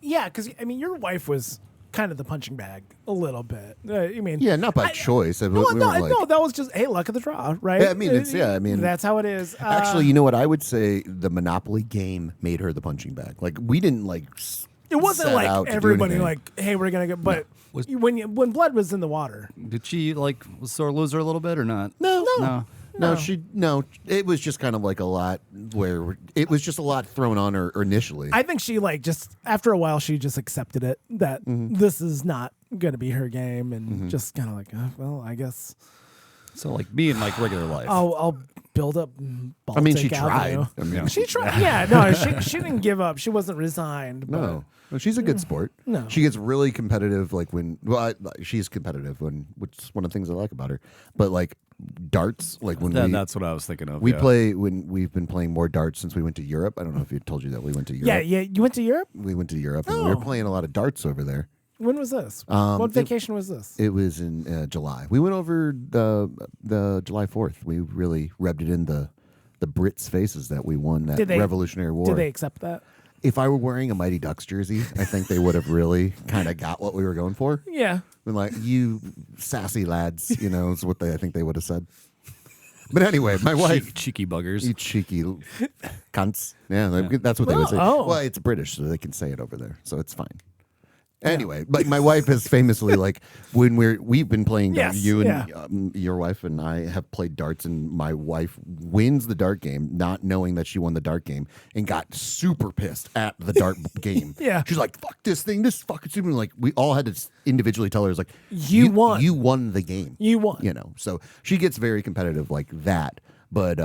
Speaker 2: Yeah, because your wife was kind of the punching bag a little bit.
Speaker 1: Not by choice.
Speaker 2: No, that was just luck of the draw, right?
Speaker 1: Yeah,
Speaker 2: that's how it is.
Speaker 1: Actually, you know what I would say? The Monopoly game made her the punching bag. Like, we didn't
Speaker 2: It wasn't
Speaker 1: set
Speaker 2: like
Speaker 1: out to do
Speaker 2: everybody
Speaker 1: anything.
Speaker 2: like, hey, we're gonna go. But
Speaker 3: Was-
Speaker 2: when blood was in the water,
Speaker 3: Did she like was sore loser a little bit or not?
Speaker 1: No.
Speaker 3: No.
Speaker 1: No, it was just kind of like a lot where it was just a lot thrown on her initially.
Speaker 2: I think she like just after a while she just accepted it that this is not gonna be her game, and just kind of like, well, I guess
Speaker 3: So like me in like regular life.
Speaker 2: I'll build up. Baltic
Speaker 1: I mean, she tried.
Speaker 2: Avenue.
Speaker 1: I mean,
Speaker 3: Yeah.
Speaker 2: She tried. Yeah, no, she didn't give up. She wasn't resigned.
Speaker 1: no. No, she's a good sport.
Speaker 2: No.
Speaker 1: She gets really competitive, like when. Well, she's competitive which is one of the things I like about her. But like darts, like when
Speaker 3: That's what I was thinking of.
Speaker 1: we
Speaker 3: yeah.
Speaker 1: play when we've been playing more darts since we went to Europe. I don't know if you told you that we went to Europe.
Speaker 2: Yeah. You went to Europe.
Speaker 1: We went to Europe and we
Speaker 2: Oh.
Speaker 1: were playing a lot of darts over there.
Speaker 2: When was this? What vacation was this?
Speaker 1: It was in July. We went over the July 4th. We really rubbed it in the Brits' faces that we won that
Speaker 2: Did they-
Speaker 1: Revolutionary War.
Speaker 2: Did they accept that?
Speaker 1: If I were wearing a Mighty Ducks jersey, I think they would have really kind of got what we were going for.
Speaker 2: Yeah.
Speaker 1: Been like, you sassy lads, is what I think they would have said. But anyway, my wife,
Speaker 3: cheeky buggers.
Speaker 1: you cheeky cunts. Yeah, that's what they would say.
Speaker 2: Oh.
Speaker 1: Well, it's British, so they can say it over there, so it's fine. Anyway, but my wife has famously, like, when we've been playing,
Speaker 2: Yes,
Speaker 1: you and
Speaker 2: yeah.
Speaker 1: your wife and I have played darts, and my wife wins the dart game, not knowing that she won the dart game, and got super pissed at the dart game.
Speaker 2: Yeah.
Speaker 1: She's like, "Fuck this thing, this is fucking stupid." Like, we all had to individually tell her, like,
Speaker 2: You won.
Speaker 1: you won the game,
Speaker 2: You won.
Speaker 1: So she gets very competitive like that. But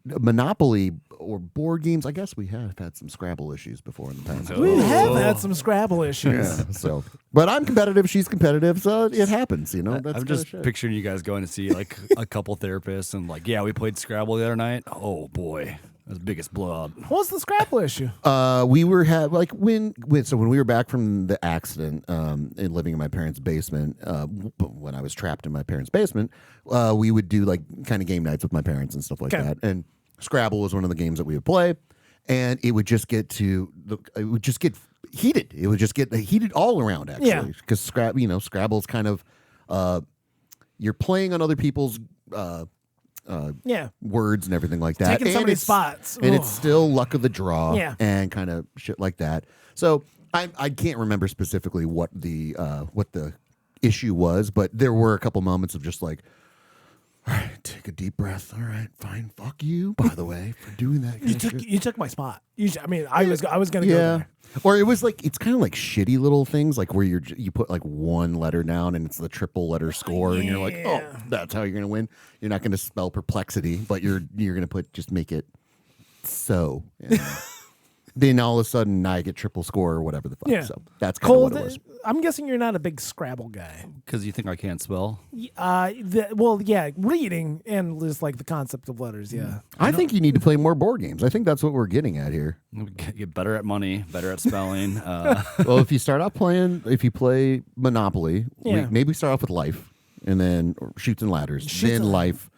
Speaker 1: Monopoly or board games, I guess we have had some Scrabble issues before in the past.
Speaker 2: We have had some Scrabble issues.
Speaker 1: So, but I'm competitive. She's competitive. So it happens, That's
Speaker 3: I'm
Speaker 1: kinda
Speaker 3: just
Speaker 1: shit.
Speaker 3: picturing you guys going to see like a couple therapists and like, yeah, we played Scrabble the other night. Oh boy, that was the biggest blow up.
Speaker 2: What was the Scrabble issue?
Speaker 1: We were like when we were back from the accident and living in my parents' basement. When I was trapped in my parents' basement, we would do like kind of game nights with my parents and stuff like
Speaker 2: Okay.
Speaker 1: that. And Scrabble was one of the games that we would play, and it would just get heated. It would just get heated all around actually,
Speaker 2: Yeah.
Speaker 1: because Scrabble's kind of you're playing on other people's.
Speaker 2: Yeah.
Speaker 1: Words and everything like that.
Speaker 2: Taking somebody's spots.
Speaker 1: And
Speaker 2: Ugh.
Speaker 1: it's still luck of the draw
Speaker 2: Yeah.
Speaker 1: and kind of shit like that. So I can't remember specifically what the issue was, but there were a couple moments of just like, all right, take a deep breath. All right, fine. Fuck you, by the way, for doing that.
Speaker 2: You took my spot. I was going to go
Speaker 1: Yeah.
Speaker 2: there.
Speaker 1: Or it was like, it's kind of like shitty little things, like where you put like one letter down and it's the triple letter score, and you're like, oh,
Speaker 2: Yeah.
Speaker 1: that's how you're gonna win. You're not gonna spell perplexity, but you're gonna just make it so. And then all of a sudden, I get triple score or whatever the fuck.
Speaker 2: Yeah.
Speaker 1: So that's kind of
Speaker 2: Cole,
Speaker 1: what it was.
Speaker 2: I'm guessing you're not a big Scrabble guy.
Speaker 3: Because you think I can't spell?
Speaker 2: Yeah, reading and just like the concept of letters. Yeah.
Speaker 1: I think you need to play more board games. I think that's what we're getting at here.
Speaker 3: Get better at money, better at spelling.
Speaker 1: Well, if you play Monopoly,
Speaker 2: Yeah.
Speaker 1: maybe start off with Life, and then Shoots and Ladders,
Speaker 2: Shoots
Speaker 1: then
Speaker 2: and-
Speaker 1: Life,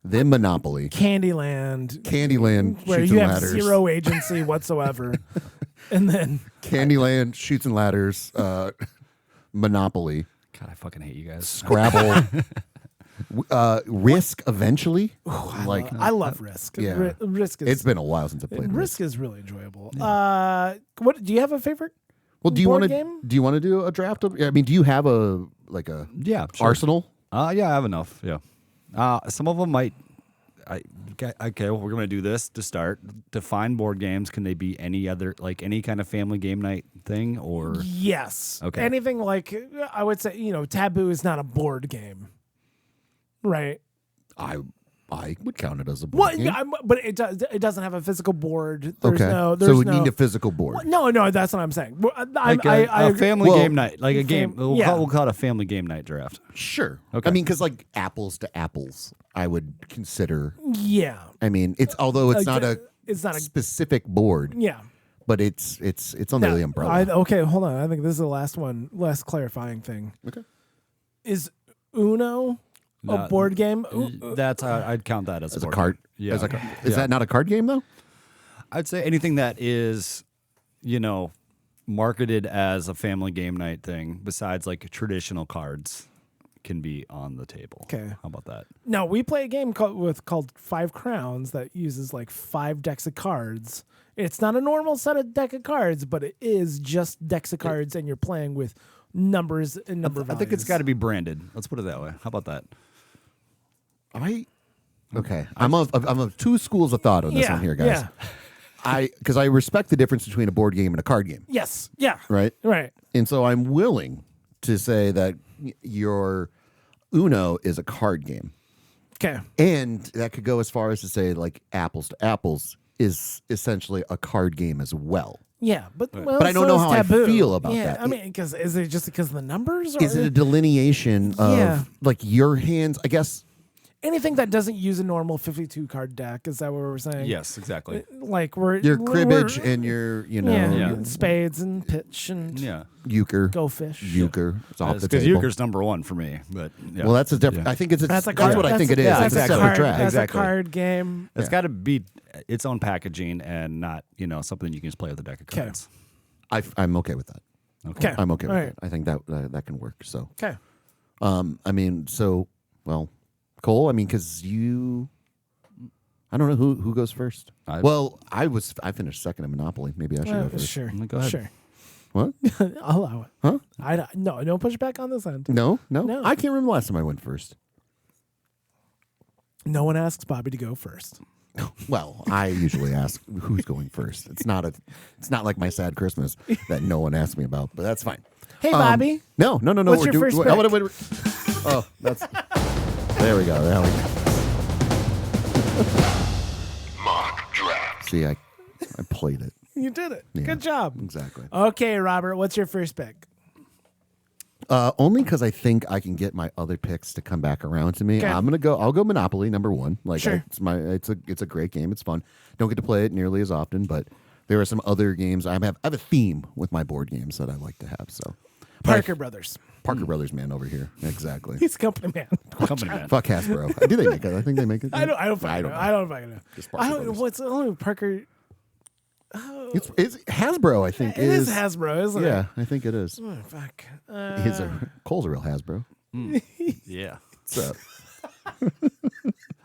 Speaker 1: then Monopoly,
Speaker 2: Candyland,
Speaker 1: Candyland,
Speaker 2: where
Speaker 1: Shoots
Speaker 2: you
Speaker 1: and
Speaker 2: have
Speaker 1: Ladders,
Speaker 2: zero agency whatsoever, and then
Speaker 1: Candyland, Shoots and Ladders, Monopoly,
Speaker 3: God, I fucking hate you guys.
Speaker 1: Scrabble, Risk eventually.
Speaker 2: I love Risk.
Speaker 1: Yeah.
Speaker 2: Risk is
Speaker 1: It's been a while since I played Risk.
Speaker 2: Risk is really enjoyable. What do you have a favorite?
Speaker 1: Well, do you
Speaker 2: board
Speaker 1: want to
Speaker 2: game?
Speaker 1: do a draft of? I mean, do you have a
Speaker 3: Yeah, sure.
Speaker 1: arsenal?
Speaker 3: Yeah, I have enough. Yeah. Some of them might. Okay, well, we're gonna do this to start. Define board games. Can they be any kind of family game night thing or?
Speaker 2: Yes.
Speaker 3: Okay.
Speaker 2: Anything like I would say, Taboo is not a board game, right?
Speaker 1: I would count it as a board
Speaker 2: What?
Speaker 1: game.
Speaker 2: Yeah, but it doesn't have a physical board. There's
Speaker 1: Okay,
Speaker 2: there's
Speaker 1: so we
Speaker 2: no,
Speaker 1: need a physical board.
Speaker 2: No, that's what I'm saying.
Speaker 3: Like a family
Speaker 1: Well,
Speaker 3: game night, like a game.
Speaker 2: yeah.
Speaker 3: We'll call it a family game night draft.
Speaker 1: Sure.
Speaker 3: Okay.
Speaker 1: I mean, because like apples to apples, I would consider.
Speaker 2: Yeah.
Speaker 1: I mean, although it's not a specific board,
Speaker 2: Yeah.
Speaker 1: but it's under the umbrella.
Speaker 2: Okay, hold on. I think this is the last clarifying thing.
Speaker 1: Okay.
Speaker 2: Is Uno a
Speaker 3: No,
Speaker 2: board game?
Speaker 3: That's I'd count that as
Speaker 1: As a
Speaker 3: board
Speaker 1: card,
Speaker 3: game. Yeah.
Speaker 1: Is that not a card game though?
Speaker 3: I'd say anything that is, marketed as a family game night thing, besides like traditional cards, can be on the table.
Speaker 2: Okay.
Speaker 3: How about that?
Speaker 2: No, we play a game called 5 Crowns that uses like 5 decks of cards. It's not a normal set of deck of cards, but it is just decks of cards, and you're playing with numbers and number
Speaker 3: I think it's
Speaker 2: values.
Speaker 3: got to be branded. Let's put it that way. How about that?
Speaker 1: I'm of two schools of thought on this one here, guys.
Speaker 2: Yeah.
Speaker 1: Because I respect the difference between a board game and a card game,
Speaker 2: Yes. Yeah.
Speaker 1: right?
Speaker 2: Right.
Speaker 1: And so I'm willing to say that your Uno is a card game.
Speaker 2: Okay.
Speaker 1: And that could go as far as to say, like, Apples to Apples is essentially a card game as well.
Speaker 2: Yeah, but
Speaker 1: But I don't know how I feel about that.
Speaker 2: I mean, because is it just because of the numbers? Or
Speaker 1: Is it a delineation of,
Speaker 2: Yeah.
Speaker 1: like, your hands? I guess.
Speaker 2: anything that doesn't use a normal 52 card deck? Is that what we're saying?
Speaker 3: Yes, exactly.
Speaker 2: Like we're
Speaker 1: Your cribbage
Speaker 2: we're-
Speaker 1: and your,
Speaker 3: Yeah.
Speaker 2: spades and pitch and
Speaker 3: Yeah.
Speaker 1: euchre.
Speaker 2: go fish.
Speaker 1: Euchre. It's off the
Speaker 3: Because
Speaker 1: table.
Speaker 3: euchre's number one for me. But yeah.
Speaker 1: Well, that's a different.
Speaker 3: Yeah.
Speaker 1: I think it's.
Speaker 2: That's a
Speaker 1: That's
Speaker 2: card.
Speaker 1: what I think it is.
Speaker 3: yeah,
Speaker 1: It's a
Speaker 3: exactly.
Speaker 1: separate
Speaker 2: card,
Speaker 1: track.
Speaker 2: That's
Speaker 3: Exactly.
Speaker 2: a card game.
Speaker 3: It's got to be its own packaging and not, something you can just play with a deck of
Speaker 2: 'Kay.
Speaker 3: cards.
Speaker 1: I'm okay with that.
Speaker 2: Okay.
Speaker 1: I'm okay with
Speaker 2: All right.
Speaker 1: it. I think that that can work. So,
Speaker 2: Okay.
Speaker 1: I mean, Cole. I mean, because I don't know who goes first. I finished second in Monopoly. Maybe I should go first.
Speaker 2: Sure.
Speaker 3: Go ahead.
Speaker 2: Sure.
Speaker 1: What?
Speaker 2: I'll allow it.
Speaker 1: Huh?
Speaker 2: No, don't push back on this end.
Speaker 1: No.
Speaker 2: No.
Speaker 1: I can't remember the last time I went first.
Speaker 2: No one asks Bobby to go first.
Speaker 1: Well, I usually ask who's going first. It's not like my sad Christmas that no one asked me about, but that's fine.
Speaker 2: Hey, Bobby.
Speaker 1: No.
Speaker 2: What's your first pick?
Speaker 1: Oh, that's. There we go. There we go.
Speaker 4: Mock draft.
Speaker 1: See, I played it.
Speaker 2: You did it.
Speaker 1: Yeah.
Speaker 2: Good job.
Speaker 1: Exactly.
Speaker 2: Okay, Robert, what's your first pick?
Speaker 1: Only because I think I can get my other picks to come back around to me.
Speaker 2: Okay.
Speaker 1: I'll go Monopoly number one. Like
Speaker 2: Sure.
Speaker 1: it's a great game. It's fun. Don't get to play it nearly as often, but there are some other games. I have a theme with my board games that I like to have. So
Speaker 2: Parker Brothers.
Speaker 1: Parker Brothers man over here. Exactly.
Speaker 2: He's a company man.
Speaker 3: Company man.
Speaker 1: Fuck Hasbro. Do they make it? I think they make it.
Speaker 2: I don't
Speaker 1: know.
Speaker 2: fucking know.
Speaker 1: Just Parker
Speaker 2: I don't.
Speaker 1: Brothers.
Speaker 2: What's Parker?
Speaker 1: It's Hasbro. I think
Speaker 2: It is Hasbro, isn't it?
Speaker 1: Yeah, I think it is.
Speaker 2: Oh, fuck.
Speaker 1: Cole's a real Hasbro.
Speaker 3: Yeah.
Speaker 1: So,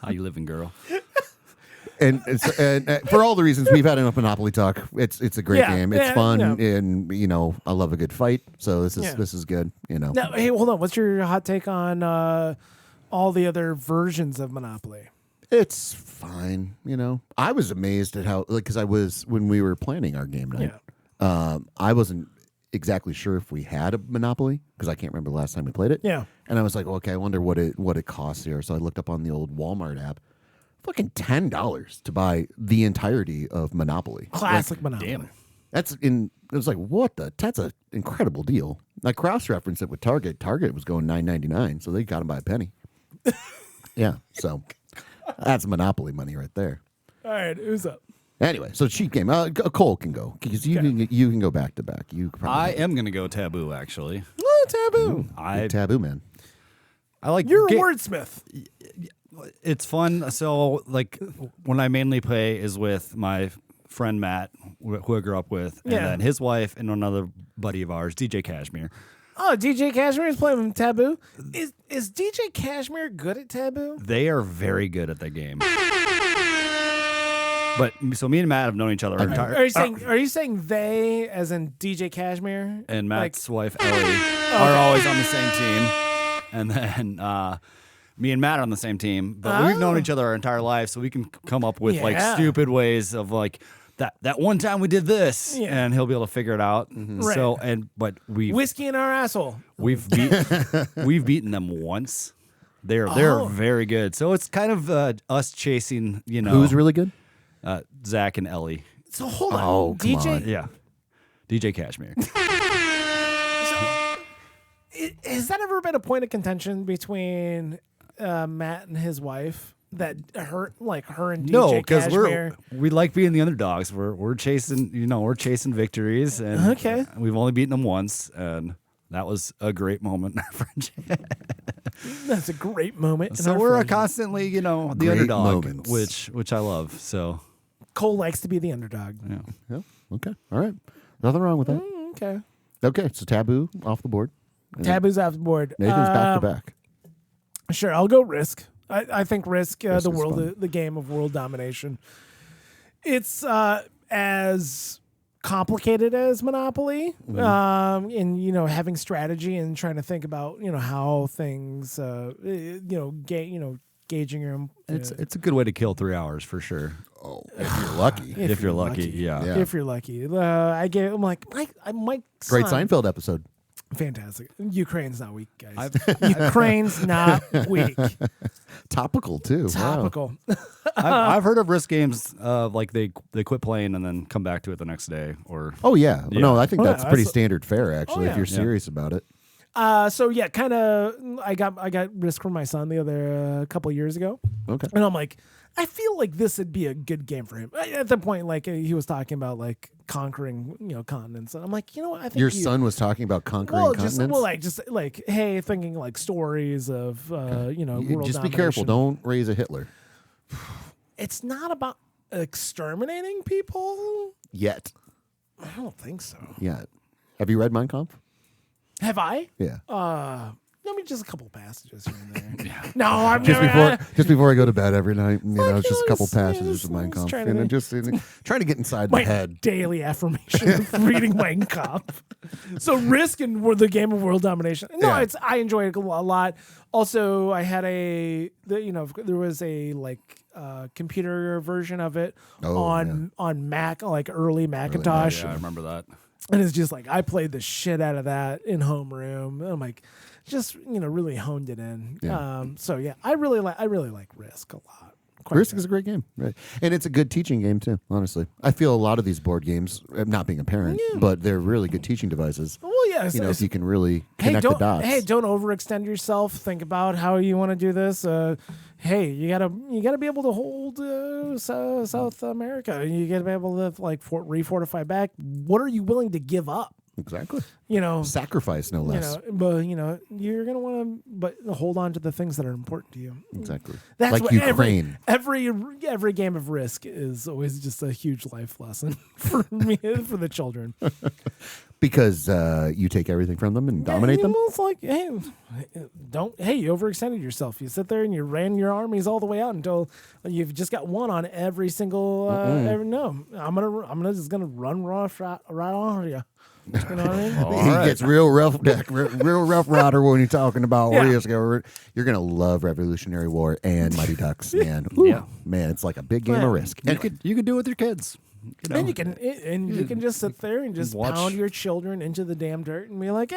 Speaker 3: How you living, girl?
Speaker 1: and for all the reasons we've had enough Monopoly talk, it's a great
Speaker 2: Yeah,
Speaker 1: game. It's
Speaker 2: yeah,
Speaker 1: fun,
Speaker 2: yeah.
Speaker 1: and I love a good fight. So this
Speaker 2: Yeah.
Speaker 1: is good.
Speaker 2: Now, hey, hold on. What's your hot take on all the other versions of Monopoly?
Speaker 1: It's fine. I was amazed at how because when we were planning our game night. I wasn't exactly sure if we had a Monopoly because I can't remember the last time we played it.
Speaker 2: Yeah.
Speaker 1: And I was like, okay, I wonder what it costs here. So I looked up on the old Walmart app. Fucking $10 to buy the entirety of Monopoly.
Speaker 2: Classic Monopoly.
Speaker 3: Damn.
Speaker 1: It was like, what the? That's an incredible deal. I cross-referenced it with Target. Target was going $9.99, so they got them by a penny. Yeah, so that's Monopoly money right there.
Speaker 2: All right, who's up?
Speaker 1: Anyway, so cheap game. Cole can go because you can go back to back. You
Speaker 3: I
Speaker 1: probably
Speaker 3: am gonna go Taboo. Actually,
Speaker 2: Taboo.
Speaker 1: Big taboo man.
Speaker 3: I like.
Speaker 2: You're a wordsmith.
Speaker 3: It's fun. So, like, when I mainly play is with my friend Matt, who I grew up with, and
Speaker 2: Yeah.
Speaker 3: then his wife and another buddy of ours, DJ Cashmere.
Speaker 2: Oh, DJ Cashmere is playing with Taboo. Is DJ Cashmere good at Taboo?
Speaker 3: They are very good at that game. But so me and Matt have known each other our entire.
Speaker 2: Are you saying they, as in DJ Cashmere?
Speaker 3: And
Speaker 2: Like-
Speaker 3: Matt's wife Ellie are always on the same team, and then me and Matt are on the same team. But we've known each other our entire life, so we can come up with like
Speaker 2: Yeah.
Speaker 3: stupid ways of like that one time we did this,
Speaker 2: Yeah.
Speaker 3: and he'll be able to figure it out. So but
Speaker 2: Whiskey in our asshole.
Speaker 3: we've beaten them once. They're very good. So it's kind of us chasing.
Speaker 1: Who's really good?
Speaker 3: Zach and Ellie.
Speaker 2: So hold on.
Speaker 1: Oh, come
Speaker 2: DJ,
Speaker 1: on.
Speaker 3: Yeah, DJ Cashmere.
Speaker 2: Has that ever been a point of contention between Matt and his wife? That her and DJ
Speaker 3: No, because
Speaker 2: Cashmere.
Speaker 3: we like being the underdogs. We're chasing, we're chasing victories, and
Speaker 2: Okay.
Speaker 3: we've only beaten them once, and that was a great moment in our friendship.
Speaker 2: That's a great moment. in
Speaker 3: So
Speaker 2: our
Speaker 3: we're
Speaker 2: friendship.
Speaker 3: constantly, the
Speaker 1: Great
Speaker 3: underdog,
Speaker 1: moments.
Speaker 3: which I love. So
Speaker 2: Cole likes to be the underdog.
Speaker 3: yeah.
Speaker 1: Yeah. Okay. All right. Nothing wrong with that.
Speaker 2: Okay.
Speaker 1: Okay. So taboo off the board. And
Speaker 2: Taboo's off the board.
Speaker 1: Nathan's back to back.
Speaker 2: Sure, I'll go Risk. I think Risk,
Speaker 1: Risk
Speaker 2: the
Speaker 1: is
Speaker 2: world,
Speaker 1: fun.
Speaker 2: the game of world domination. It's as complicated as Monopoly, and having strategy and trying to think about how things, gauging your.
Speaker 3: It's a good way to kill 3 hours for sure.
Speaker 1: Oh, if you're lucky.
Speaker 3: If you're lucky, yeah.
Speaker 1: Yeah.
Speaker 2: If you're lucky, I'm like Mike.
Speaker 1: Great
Speaker 2: son,
Speaker 1: Seinfeld episode.
Speaker 2: Fantastic. Ukraine's not weak, guys.
Speaker 3: I've,
Speaker 2: Ukraine's not weak.
Speaker 1: Topical too. Wow.
Speaker 2: Topical.
Speaker 3: I've heard of Risk games, like they quit playing and then come back to it the next day, or
Speaker 1: Oh yeah.
Speaker 3: Yeah.
Speaker 1: No, I think
Speaker 2: Oh,
Speaker 1: that's
Speaker 2: yeah,
Speaker 1: pretty
Speaker 2: that's-
Speaker 1: standard fare actually
Speaker 2: Oh,
Speaker 1: if
Speaker 2: yeah.
Speaker 1: you're
Speaker 3: Yeah.
Speaker 1: serious about it.
Speaker 2: So yeah, kind of. I got Risk from my son the other couple years ago,
Speaker 1: Okay.
Speaker 2: and I'm like, I feel like this would be a good game for him. At the point, like he was talking about like conquering, continents, and I'm like, what? I think
Speaker 1: Your son was talking about conquering continents.
Speaker 2: just like hey, thinking like stories of world
Speaker 1: Just be careful.
Speaker 2: domination.
Speaker 1: Don't raise a Hitler
Speaker 2: It's not about exterminating people.
Speaker 1: yet.
Speaker 2: I don't think so.
Speaker 1: Yet. Have you read Mein Kampf?
Speaker 2: Have I?
Speaker 1: Yeah.
Speaker 2: Just a couple passages here and there. No, I'm
Speaker 1: Just before I go to bed every night,
Speaker 2: Like,
Speaker 1: just a couple
Speaker 2: just- yeah,
Speaker 1: passages
Speaker 2: just-
Speaker 1: of Mein
Speaker 2: just
Speaker 1: Kampf,
Speaker 2: trying
Speaker 1: and
Speaker 2: to-
Speaker 1: then just trying to get inside
Speaker 2: my
Speaker 1: the head.
Speaker 2: daily affirmation of reading Mein Kampf. So Risk and the game of world domination. No,
Speaker 1: Yeah.
Speaker 2: I enjoy it a lot. Also, I had there was a computer version of it on Mac, like early Macintosh,
Speaker 3: yeah, I remember that.
Speaker 2: and it's just like I played the shit out of that in homeroom. I'm like, just really honed it in.
Speaker 1: Yeah.
Speaker 2: So yeah, I really like Risk a lot. Quite
Speaker 1: Risk
Speaker 2: a
Speaker 1: is a great game, right? And it's a good teaching game too. Honestly, I feel a lot of these board games, not being a parent, but they're really good teaching devices.
Speaker 2: bit. Well, yeah,
Speaker 1: If you can really connect the dots.
Speaker 2: don't overextend yourself. Think about how you want to do this. Hey, you gotta be able to hold South America. You gotta be able to refortify back. What are you willing to give up?
Speaker 1: Exactly.
Speaker 2: You
Speaker 1: Sacrifice, no less.
Speaker 2: but you're gonna want to, hold on to the things that are important to you.
Speaker 1: Exactly.
Speaker 2: That's
Speaker 1: like
Speaker 2: what
Speaker 1: Ukraine.
Speaker 2: Every game of Risk is always just a huge life lesson for me, for the children.
Speaker 1: Because you take everything from them and dominate them.
Speaker 2: Well, it's like, hey, you overextended yourself. You sit there and you ran your armies all the way out until you've just got one on every single. I'm just gonna run right on you. You know what I mean?
Speaker 1: He gets real rough, real rough rider when you're talking about
Speaker 2: Yeah.
Speaker 1: Risk. You're gonna love Revolutionary War and Mighty Ducks, man. Ooh,
Speaker 3: Yeah.
Speaker 1: man, it's like a big game
Speaker 2: Yeah.
Speaker 1: of Risk.
Speaker 3: You
Speaker 1: Anyway,
Speaker 3: could do it with your kids.
Speaker 2: And you can just sit there and just
Speaker 3: Watch-
Speaker 2: pound your children into the damn dirt and be like,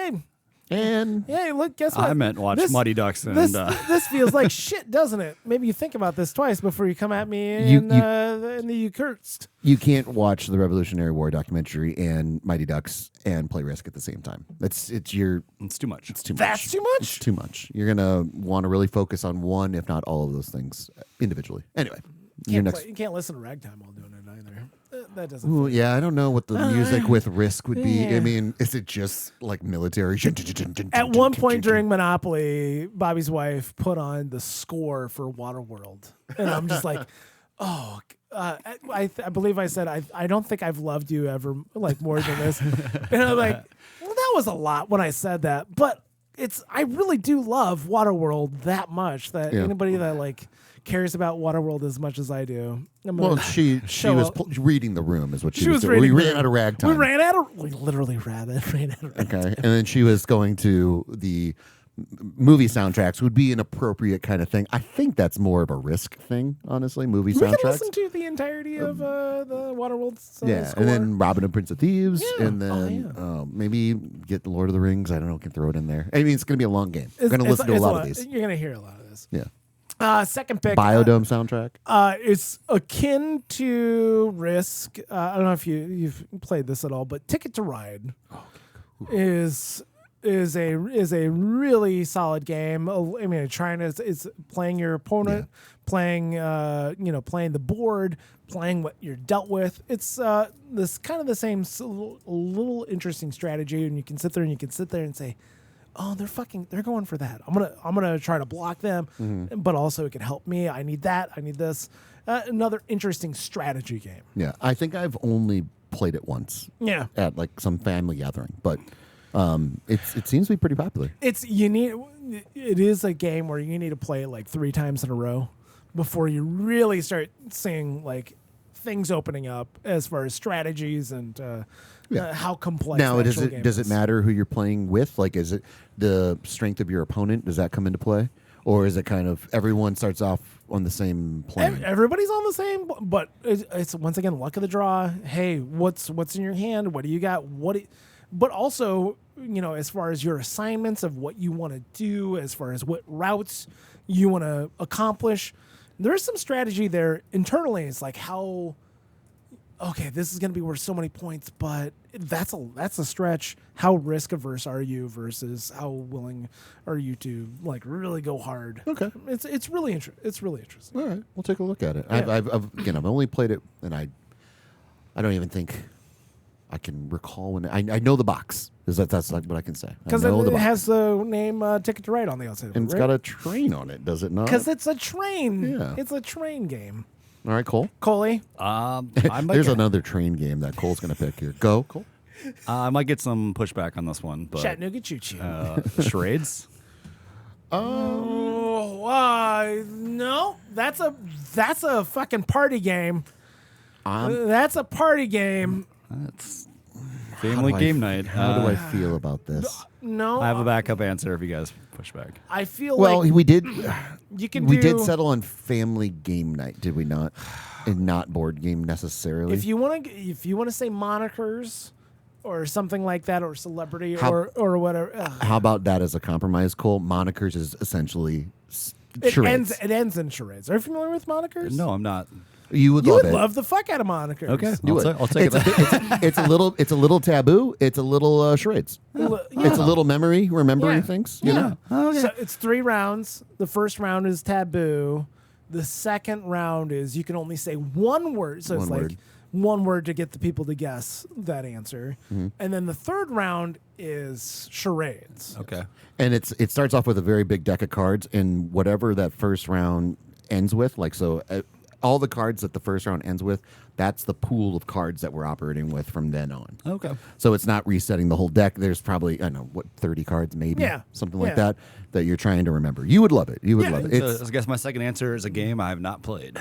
Speaker 1: and
Speaker 2: hey, look, guess what?
Speaker 3: I meant watch
Speaker 2: This-
Speaker 3: Muddy Ducks and
Speaker 2: This feels like shit, doesn't it? Maybe you think about this twice before you come at me in
Speaker 1: You-
Speaker 2: the Eucharist.
Speaker 1: you can't watch the Revolutionary War documentary and Mighty Ducks and play Risk at the same time. It's
Speaker 3: it's too much.
Speaker 1: too much.
Speaker 2: That's too much?
Speaker 1: It's too much. You're gonna want to really focus on one, if not all of those things individually. Anyway, your next.
Speaker 2: You can't listen to ragtime while doing it either. That doesn't.
Speaker 1: Ooh, yeah, I don't know what the music with Risk would be.
Speaker 2: yeah.
Speaker 1: I mean, is it just like military?
Speaker 2: At one point during Monopoly, Bobby's wife put on the score for Waterworld, and I'm just like, oh. I believe I said I don't think I've loved you ever more than this, and I'm like, well, that was a lot when I said that, but I really do love Waterworld that much that
Speaker 1: Yeah.
Speaker 2: anybody that cares about Waterworld as much as I do.
Speaker 1: Well, she
Speaker 2: show
Speaker 1: was
Speaker 2: up.
Speaker 1: reading the room, is what she,
Speaker 2: She was
Speaker 1: doing.
Speaker 2: reading
Speaker 1: We
Speaker 2: the
Speaker 1: ran out of ragtime.
Speaker 2: We literally ran out of ragtime.
Speaker 1: Okay, and then she was going to the movie soundtracks would be an appropriate kind of thing. I think that's more of a Risk thing, honestly. Movie
Speaker 2: We can
Speaker 1: soundtracks.
Speaker 2: listen to the entirety of the Waterworld
Speaker 1: Yeah,
Speaker 2: score.
Speaker 1: and then Robin and Prince of Thieves,
Speaker 2: Yeah.
Speaker 1: and then maybe get the Lord of the Rings. I don't know, can throw it in there. I mean, it's going to be a long game. I'm going to listen to a lot of these.
Speaker 2: You're going to hear a lot of this.
Speaker 1: Yeah,
Speaker 2: Second pick.
Speaker 1: Biodome soundtrack.
Speaker 2: It's akin to Risk. I don't know if you've played this at all, but Ticket to Ride is a really solid game. I mean, it's playing your opponent, playing playing the board, playing what you're dealt with. It's this kind of the same little interesting strategy, and you can sit there and say, oh, they're going for that. I'm gonna try to block them, but also it can help me. I need that. I need this. Another interesting strategy game.
Speaker 1: Yeah, I think I've only played it once
Speaker 2: Yeah.
Speaker 1: at like some family gathering, but It seems to be pretty popular.
Speaker 2: It is a game where you need to play it like 3 times in a row before you really start seeing like things opening up as far as strategies and how complex.
Speaker 1: Now,
Speaker 2: the
Speaker 1: does
Speaker 2: actual game
Speaker 1: it
Speaker 2: is.
Speaker 1: matter who you're playing with? Like, is it the strength of your opponent? Does that come into play, or is it kind of everyone starts off on the same plane?
Speaker 2: Everybody's on the same, but it's once again luck of the draw. Hey, what's in your hand? What do you got? But also, as far as your assignments of what you want to do, as far as what routes you want to accomplish, there's some strategy there internally. It's like how, okay, this is going to be worth so many points, but that's a stretch. How risk averse are you versus how willing are you to like really go hard?
Speaker 1: Okay.
Speaker 2: It's really interesting.
Speaker 1: All right, we'll take a look at it.
Speaker 2: Yeah.
Speaker 1: I've only played it, and I don't even think I can recall when I know the box. That's like what I can say.
Speaker 2: Because it has the name Ticket to Ride on the outside.
Speaker 1: and it's got a train on it, does it not?
Speaker 2: Because it's a train.
Speaker 1: Yeah.
Speaker 2: It's a train game.
Speaker 1: All right, Cole.
Speaker 2: Coley.
Speaker 3: I might
Speaker 1: There's
Speaker 3: get,
Speaker 1: another train game that Cole's going to pick here. Go, Cole.
Speaker 3: I might get some pushback on this one, but
Speaker 2: Chattanooga Choo Choo.
Speaker 3: charades.
Speaker 2: No. That's a fucking party game. That's a party game.
Speaker 3: That's family game night.
Speaker 1: How do I feel about this?
Speaker 2: No.
Speaker 3: I have a backup answer if you guys push back.
Speaker 2: I feel
Speaker 1: Well,
Speaker 2: like
Speaker 1: we did.
Speaker 2: you can
Speaker 1: We
Speaker 2: do,
Speaker 1: did settle on family game night, did we not? And not board game necessarily.
Speaker 2: if you want to say monikers or something like that, or celebrity
Speaker 1: How-
Speaker 2: or whatever.
Speaker 1: How about that as a compromise, Cole? Monikers is essentially
Speaker 2: It
Speaker 1: charades.
Speaker 2: ends in charades. Are you familiar with monikers?
Speaker 3: No, I'm not.
Speaker 1: You would
Speaker 2: You
Speaker 1: love
Speaker 2: would
Speaker 1: it.
Speaker 2: love the fuck out of monikers.
Speaker 3: Okay,
Speaker 1: You
Speaker 3: I'll
Speaker 1: would.
Speaker 3: take it.
Speaker 1: It's a little taboo. It's a little charades.
Speaker 2: Yeah.
Speaker 1: It's a little memory, remembering
Speaker 2: Yeah.
Speaker 1: things. You know.
Speaker 2: So it's 3 rounds. The first round is taboo. The second round is you can only say one word. So it's
Speaker 1: One
Speaker 2: like
Speaker 1: word.
Speaker 2: one word to get the people to guess that answer.
Speaker 1: Mm-hmm.
Speaker 2: And then the third round is charades.
Speaker 3: Okay.
Speaker 1: And it starts off with a very big deck of cards, and whatever that first round ends with, like so. All the cards that the first round ends with, that's the pool of cards that we're operating with from then on.
Speaker 3: Okay.
Speaker 1: So it's not resetting the whole deck. There's probably, I don't know, what, 30 cards maybe?
Speaker 2: Yeah.
Speaker 1: Something like
Speaker 2: Yeah.
Speaker 1: that you're trying to remember. You would love it. You would
Speaker 2: Yeah.
Speaker 1: love it.
Speaker 3: So I guess my second answer is a game I have not played.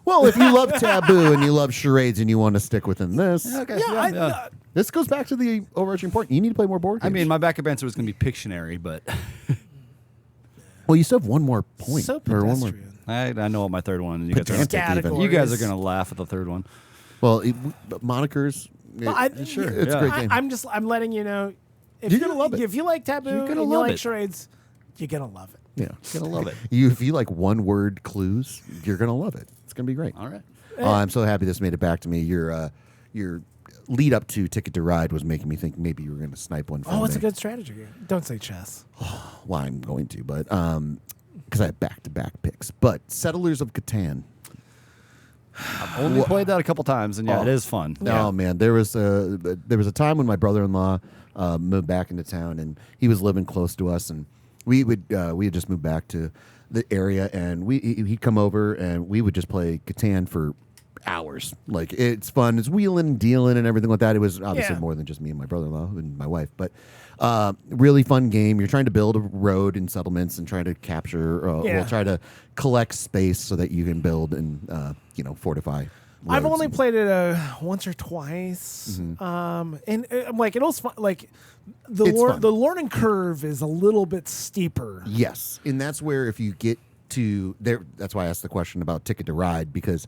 Speaker 1: Well, if you love Taboo and you love charades and you want to stick within this,
Speaker 2: Yeah,
Speaker 1: this goes back to the overarching point. You need to play more board games.
Speaker 3: I mean, my backup answer was going to be Pictionary, but
Speaker 1: well, you still have one more point.
Speaker 2: so
Speaker 1: or one more.
Speaker 2: pedestrian.
Speaker 3: I know what my third one. You
Speaker 1: Pedantic even.
Speaker 3: you guys are going to laugh at the third one.
Speaker 1: Well, monikers,
Speaker 2: Well,
Speaker 3: Sure.
Speaker 1: it's a great game.
Speaker 2: I'm letting you know. If
Speaker 1: You're
Speaker 2: you
Speaker 1: gonna love it.
Speaker 2: If you like taboo
Speaker 3: You're
Speaker 2: and
Speaker 3: gonna
Speaker 2: you
Speaker 3: love
Speaker 2: like
Speaker 3: it.
Speaker 2: charades, you're gonna love it.
Speaker 1: Yeah.
Speaker 3: Going to love it.
Speaker 1: If you like one word clues, you're going to love it. It's going to be great.
Speaker 3: All right.
Speaker 1: Oh, I'm so happy this made it back to me. Your lead up to Ticket to Ride was making me think maybe you were going to snipe one from
Speaker 2: Oh, it's a
Speaker 1: me.
Speaker 2: good strategy game. Don't say chess.
Speaker 1: Well, I'm going to, but because I have back-to-back picks. But Settlers of Catan.
Speaker 3: I've only played that a couple times, and it is fun.
Speaker 1: Oh man, there was a time when my brother-in-law moved back into town, and he was living close to us, and we had just moved back to the area, and he'd come over, and we would just play Catan for hours. Like, it's fun. It's wheeling and dealing and everything like that. It was obviously
Speaker 2: Yeah.
Speaker 1: more than just me and my brother-in-law and my wife, but really fun game. You're trying to build a road and settlements and trying to capture, try to collect space so that you can build and fortify.
Speaker 2: I've
Speaker 1: roads
Speaker 2: only
Speaker 1: and-
Speaker 2: played it once or twice, and like it was fun. Like
Speaker 1: It's fun.
Speaker 2: the learning curve is a little bit steeper.
Speaker 1: Yes, and that's where if you get to there, that's why I asked the question about Ticket to Ride, because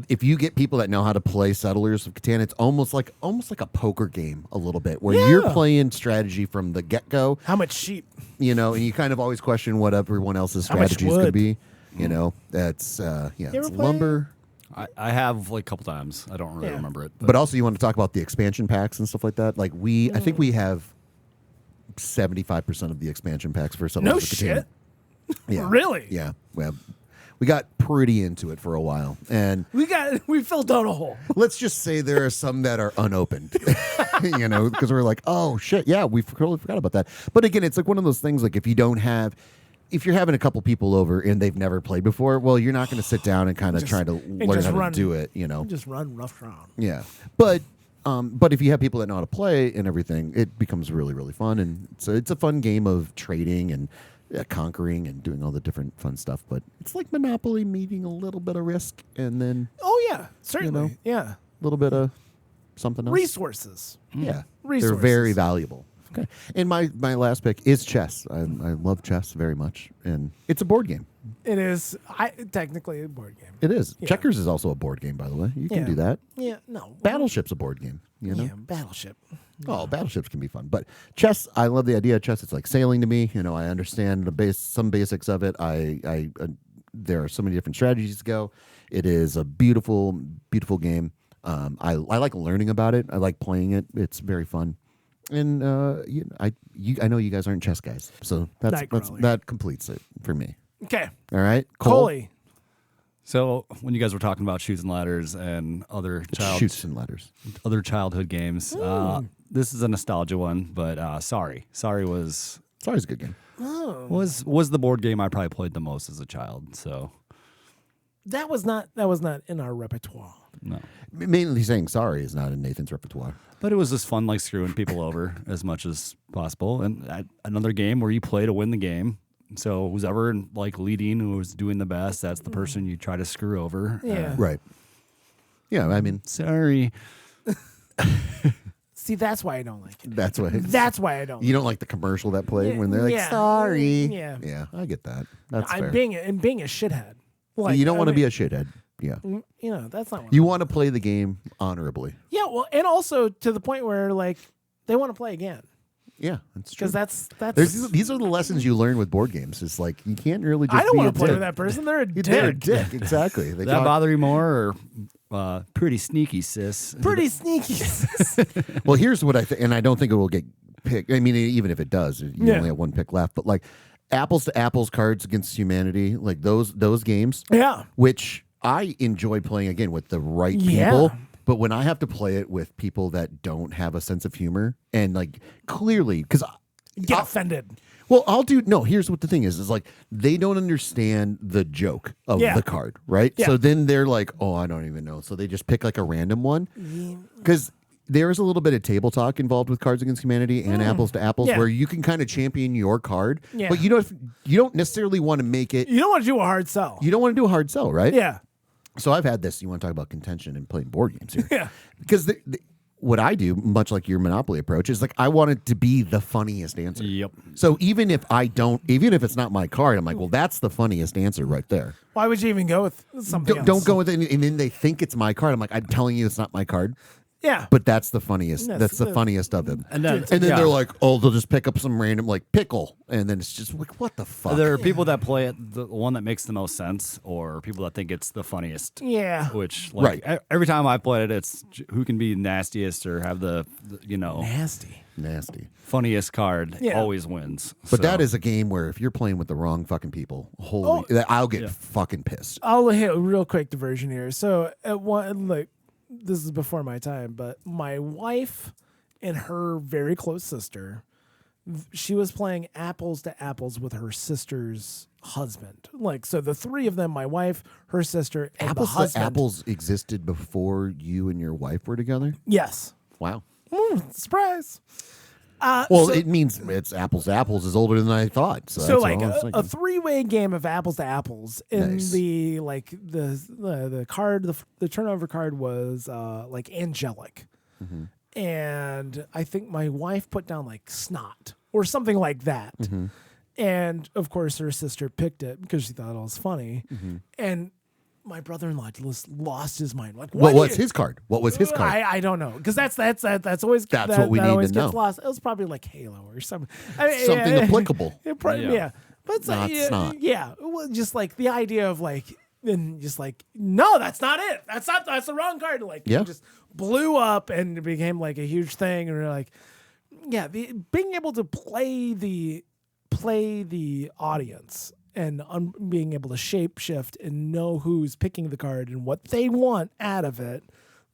Speaker 1: if you get people that know how to play Settlers of Catan, it's almost like a poker game a little bit, where you're
Speaker 2: Yeah.
Speaker 1: playing strategy from the get go.
Speaker 2: How much sheep?
Speaker 1: And you kind of always question what everyone else's
Speaker 2: How much
Speaker 1: strategies could
Speaker 2: wood?
Speaker 1: be. That's it's
Speaker 2: ever play-
Speaker 1: lumber.
Speaker 3: I have like a couple times. I don't really
Speaker 2: Yeah.
Speaker 3: remember it.
Speaker 1: But also, you want to talk about the expansion packs and stuff like that. Like I think we have 75% of the expansion packs for Settlers
Speaker 2: No
Speaker 1: of Catan.
Speaker 2: shit.
Speaker 1: Yeah.
Speaker 2: Really?
Speaker 1: Yeah. Well, we got pretty into it for a while, and
Speaker 2: We filled down a hole.
Speaker 1: let's just say there are some that are unopened, because we're like, oh shit, yeah, we totally forgot about that. But again, it's like one of those things. Like if you're having a couple people over and they've never played before, well, you're not going to sit down and kind of try to learn
Speaker 2: just
Speaker 1: how
Speaker 2: run.
Speaker 1: to do it.
Speaker 2: Just run rough around.
Speaker 1: Yeah, but But if you have people that know how to play and everything, it becomes really, really fun. And so it's a fun game of trading and conquering and doing all the different fun stuff. But it's like Monopoly meeting a little bit of risk and then
Speaker 2: Oh yeah, certainly.
Speaker 1: know,
Speaker 2: Yeah,
Speaker 1: a little bit of something else.
Speaker 2: resources.
Speaker 1: Yeah,
Speaker 2: Resources.
Speaker 1: they're very valuable. Okay, and my last pick is chess. I love chess very much, and it's a board game.
Speaker 2: It is technically a board game.
Speaker 1: It is.
Speaker 2: Yeah.
Speaker 1: Checkers is also a board game, by the way. You can
Speaker 2: Yeah.
Speaker 1: do that.
Speaker 2: Yeah, no.
Speaker 1: Battleship's a board game. You know.
Speaker 2: Yeah, Battleship.
Speaker 1: Oh, battleships can be fun, but chess. I love the idea of chess. It's like sailing to me. You know, I understand some basics of it. There are so many different strategies to go. It is a beautiful, beautiful game. I like learning about it. I like playing it. It's very fun. And I know you guys aren't chess guys, so that completes it for me.
Speaker 2: Okay,
Speaker 1: All right, Cole?
Speaker 2: Coley.
Speaker 3: So when you guys were talking about Chutes and Ladders and
Speaker 1: Shoots and ladders.
Speaker 3: other childhood games, this is a nostalgia one. But Sorry was
Speaker 1: It's always a good game.
Speaker 3: was the board game I probably played the most as a child. So
Speaker 2: That was not in our repertoire.
Speaker 3: no.
Speaker 1: Mainly saying sorry is not in Nathan's repertoire.
Speaker 3: But it was just fun, like screwing people over as much as possible. And another game where you play to win the game. So who's ever like leading, who was doing the best, that's the person you try to screw over.
Speaker 2: Yeah.
Speaker 1: Right. Yeah, I mean,
Speaker 3: Sorry.
Speaker 2: See, that's why I don't like it.
Speaker 1: that's why.
Speaker 2: That's why I don't.
Speaker 1: You don't like the commercial that played when they're like,
Speaker 2: Yeah.
Speaker 1: sorry.
Speaker 2: Yeah.
Speaker 1: Yeah, I get that. That's fair.
Speaker 2: I'm being a shithead. Like,
Speaker 1: You don't want to be
Speaker 2: mean,
Speaker 1: a shithead. Yeah.
Speaker 2: You know, that's not what
Speaker 1: You want to play the game honorably.
Speaker 2: Yeah, well, and also to the point where like they want to play again
Speaker 1: Yeah, that's true.
Speaker 2: because that's.
Speaker 1: These are the lessons you learn with board games. It's like you can't really just
Speaker 2: I don't
Speaker 1: be
Speaker 2: want
Speaker 1: a
Speaker 2: to play
Speaker 1: dick.
Speaker 2: with that person. They're a dick.
Speaker 1: They're a dick, exactly. They
Speaker 3: Does that
Speaker 1: talk-
Speaker 3: bother you more or pretty sneaky, sis?
Speaker 2: Pretty sneaky.
Speaker 1: Well, here's what I think, and I don't think it will get picked. I mean, even if it does, you
Speaker 2: Yeah.
Speaker 1: only have one pick left. But like apples to apples, Cards Against Humanity, like those games,
Speaker 2: Yeah.
Speaker 1: which I enjoy playing again with the right
Speaker 2: Yeah.
Speaker 1: people. But when I have to play it with people that don't have a sense of humor and like clearly, because
Speaker 2: Get offended.
Speaker 1: well, I'll do no. Here's what the thing is like they don't understand the joke of
Speaker 2: Yeah.
Speaker 1: the card, right?
Speaker 2: Yeah.
Speaker 1: So then they're like, "Oh, I don't even know." So they just pick like a random one because there is a little bit of table talk involved with Cards Against Humanity and Apples to Apples,
Speaker 2: Yeah.
Speaker 1: where you can kind of champion your card,
Speaker 2: Yeah.
Speaker 1: but you don't necessarily want to make it.
Speaker 2: You don't want to do a hard sell.
Speaker 1: You don't want to do a hard sell, right?
Speaker 2: Yeah.
Speaker 1: So I've had this. You want to talk about contention and playing board games here?
Speaker 2: Yeah.
Speaker 1: Because what I do, much like your Monopoly approach, is like I want it to be the funniest answer.
Speaker 3: Yep.
Speaker 1: So even if it's not my card, I'm like, well, that's the funniest answer right there.
Speaker 2: Why would you even go with something else?
Speaker 1: Don't go with it, and then they think it's my card. I'm like, I'm telling you, it's not my card.
Speaker 2: Yeah.
Speaker 1: But that's the funniest.
Speaker 2: Yes,
Speaker 1: That's the
Speaker 2: the-
Speaker 1: funniest of them.
Speaker 3: And then,
Speaker 1: And then they're like, oh, they'll just pick up some random like pickle, and then it's just like, what the fuck?
Speaker 3: there are people that play it the one that makes the most sense, or people that think it's the funniest.
Speaker 2: Yeah.
Speaker 3: Which, like, every time I play it, it's who can be nastiest or have the
Speaker 2: Nasty.
Speaker 1: Nasty.
Speaker 3: funniest card
Speaker 2: Yeah.
Speaker 3: always wins.
Speaker 1: But
Speaker 3: So-
Speaker 1: that is a game where if you're playing with the wrong fucking people, I'll get fucking pissed.
Speaker 2: I'll hit a real quick diversion here. So at one, like, this is before my time, but my wife and her very close sister, she was playing apples to apples with her sister's husband. Like, so the three of them, my wife, her sister, and
Speaker 1: Apples
Speaker 2: the
Speaker 1: to
Speaker 2: husband.
Speaker 1: apples existed before you and your wife were together?
Speaker 2: Yes.
Speaker 1: Wow.
Speaker 2: Surprise.
Speaker 1: Well, it means it's apples to apples is older than I thought. So,
Speaker 2: So
Speaker 1: that's
Speaker 2: like
Speaker 1: all I was
Speaker 2: a
Speaker 1: thinking.
Speaker 2: three-way game of apples to apples in
Speaker 1: Nice.
Speaker 2: the like the card the turnover card was like angelic,
Speaker 1: Mm-hmm.
Speaker 2: and I think my wife put down like snot or something like that,
Speaker 1: Mm-hmm.
Speaker 2: and of course her sister picked it because she thought it was funny,
Speaker 1: Mm-hmm.
Speaker 2: and my brother-in-law just lost his mind. Like,
Speaker 1: What
Speaker 2: do
Speaker 1: was
Speaker 2: you-
Speaker 1: his card? What was his card?
Speaker 2: I don't know because that's always
Speaker 1: That's
Speaker 2: that,
Speaker 1: what we
Speaker 2: that
Speaker 1: need
Speaker 2: always
Speaker 1: to
Speaker 2: gets
Speaker 1: know.
Speaker 2: lost. It was probably like Halo or something. I mean,
Speaker 1: Something applicable.
Speaker 2: Yeah.
Speaker 3: Yeah.
Speaker 2: But it's
Speaker 1: Not
Speaker 2: like,
Speaker 1: snot.
Speaker 2: yeah, well, just like the idea of like, and just like, no, that's not it. That's the wrong card. Like,
Speaker 1: Yeah.
Speaker 2: it just blew up and it became like a huge thing. And we're like, yeah, being able to play the audience and being able to shape shift and know who's picking the card and what they want out of it,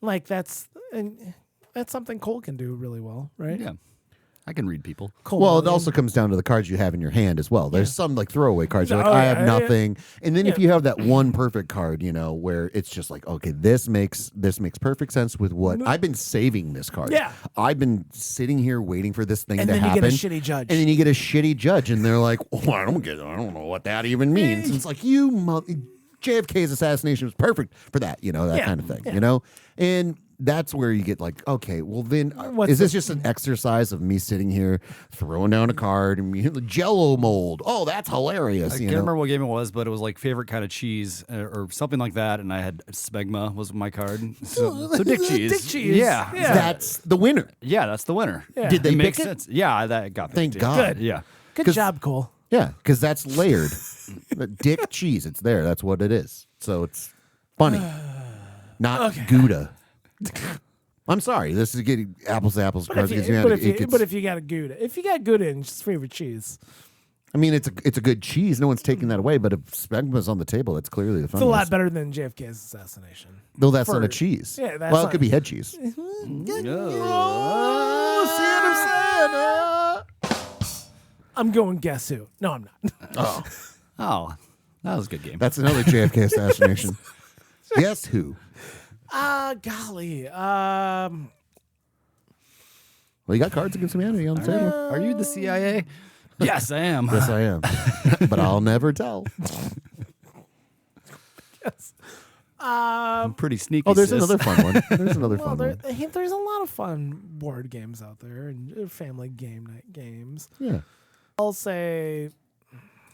Speaker 2: like that's something Cole can do really well, right?
Speaker 3: Yeah. I can read people.
Speaker 2: Cole
Speaker 1: Well, it
Speaker 2: Williams.
Speaker 1: also comes down to the cards you have in your hand as well. There's some like throwaway cards. You're like,
Speaker 2: Oh,
Speaker 1: I
Speaker 2: yeah,
Speaker 1: have
Speaker 2: yeah.
Speaker 1: nothing. And then if
Speaker 2: Yeah.
Speaker 1: you have that one perfect card, where it's just like, okay, this makes perfect sense with what I've been saving this card.
Speaker 2: Yeah.
Speaker 1: I've been sitting here waiting for this thing
Speaker 2: And
Speaker 1: to
Speaker 2: then you
Speaker 1: happen.
Speaker 2: get a shitty judge.
Speaker 1: And then you get a shitty judge, and they're like, oh, I don't know what that even means. And it's like, JFK's assassination was perfect for that, that
Speaker 2: Yeah,
Speaker 1: kind of thing,
Speaker 2: yeah.
Speaker 1: And that's where you get like, okay, well then,
Speaker 2: What's
Speaker 1: is this
Speaker 2: the-
Speaker 1: just an exercise of me sitting here throwing down a card and Jello mold? Oh, that's hilarious.
Speaker 3: I can't remember what game it was, but it was like favorite kind of cheese or something like that. And I had Smegma was my card. So Dick Cheese.
Speaker 2: Dick Cheese.
Speaker 3: Yeah.
Speaker 2: Yeah.
Speaker 1: That's the winner.
Speaker 3: Yeah, that's the winner.
Speaker 2: Yeah.
Speaker 1: Did they
Speaker 3: it makes
Speaker 1: pick it?
Speaker 3: sense. Yeah, that got
Speaker 1: Thank
Speaker 3: picked, yeah.
Speaker 1: God.
Speaker 2: Good.
Speaker 3: Yeah.
Speaker 2: Good
Speaker 1: 'Cause-
Speaker 2: job, Cole.
Speaker 1: Yeah, because that's layered. Dick cheese, it's there. That's what it is. So it's funny, not Gouda. I'm sorry. This is getting apples to apples.
Speaker 2: But
Speaker 1: Cards
Speaker 2: if
Speaker 1: against
Speaker 2: you,
Speaker 1: humanity.
Speaker 2: if you got a Gouda, in his favorite cheese,
Speaker 1: I mean, it's a good cheese. No one's taking that away. But if Smegma's on the table, that's clearly the
Speaker 2: it's a
Speaker 1: funniest.
Speaker 2: lot better than JFK's assassination.
Speaker 1: Though that's not
Speaker 2: for-
Speaker 1: a cheese.
Speaker 2: Yeah, that's
Speaker 1: well, it
Speaker 2: not-
Speaker 1: could be head cheese.
Speaker 2: Oh,
Speaker 1: see what I'm saying?
Speaker 2: I'm going guess who? No, I'm not.
Speaker 3: Oh, that was a good game.
Speaker 1: That's another JFK assassination. Guess who?
Speaker 2: Golly.
Speaker 1: Well, you got Cards Against Humanity on the table.
Speaker 3: Are you the CIA? Yes, I am.
Speaker 1: Yes, I am. But I'll never tell.
Speaker 3: I'm pretty sneaky.
Speaker 1: Oh, there's
Speaker 3: sis.
Speaker 1: another fun one. There's another
Speaker 2: Well,
Speaker 1: fun one.
Speaker 2: there's a lot of fun board games out there and family game night games.
Speaker 1: Yeah.
Speaker 2: I'll say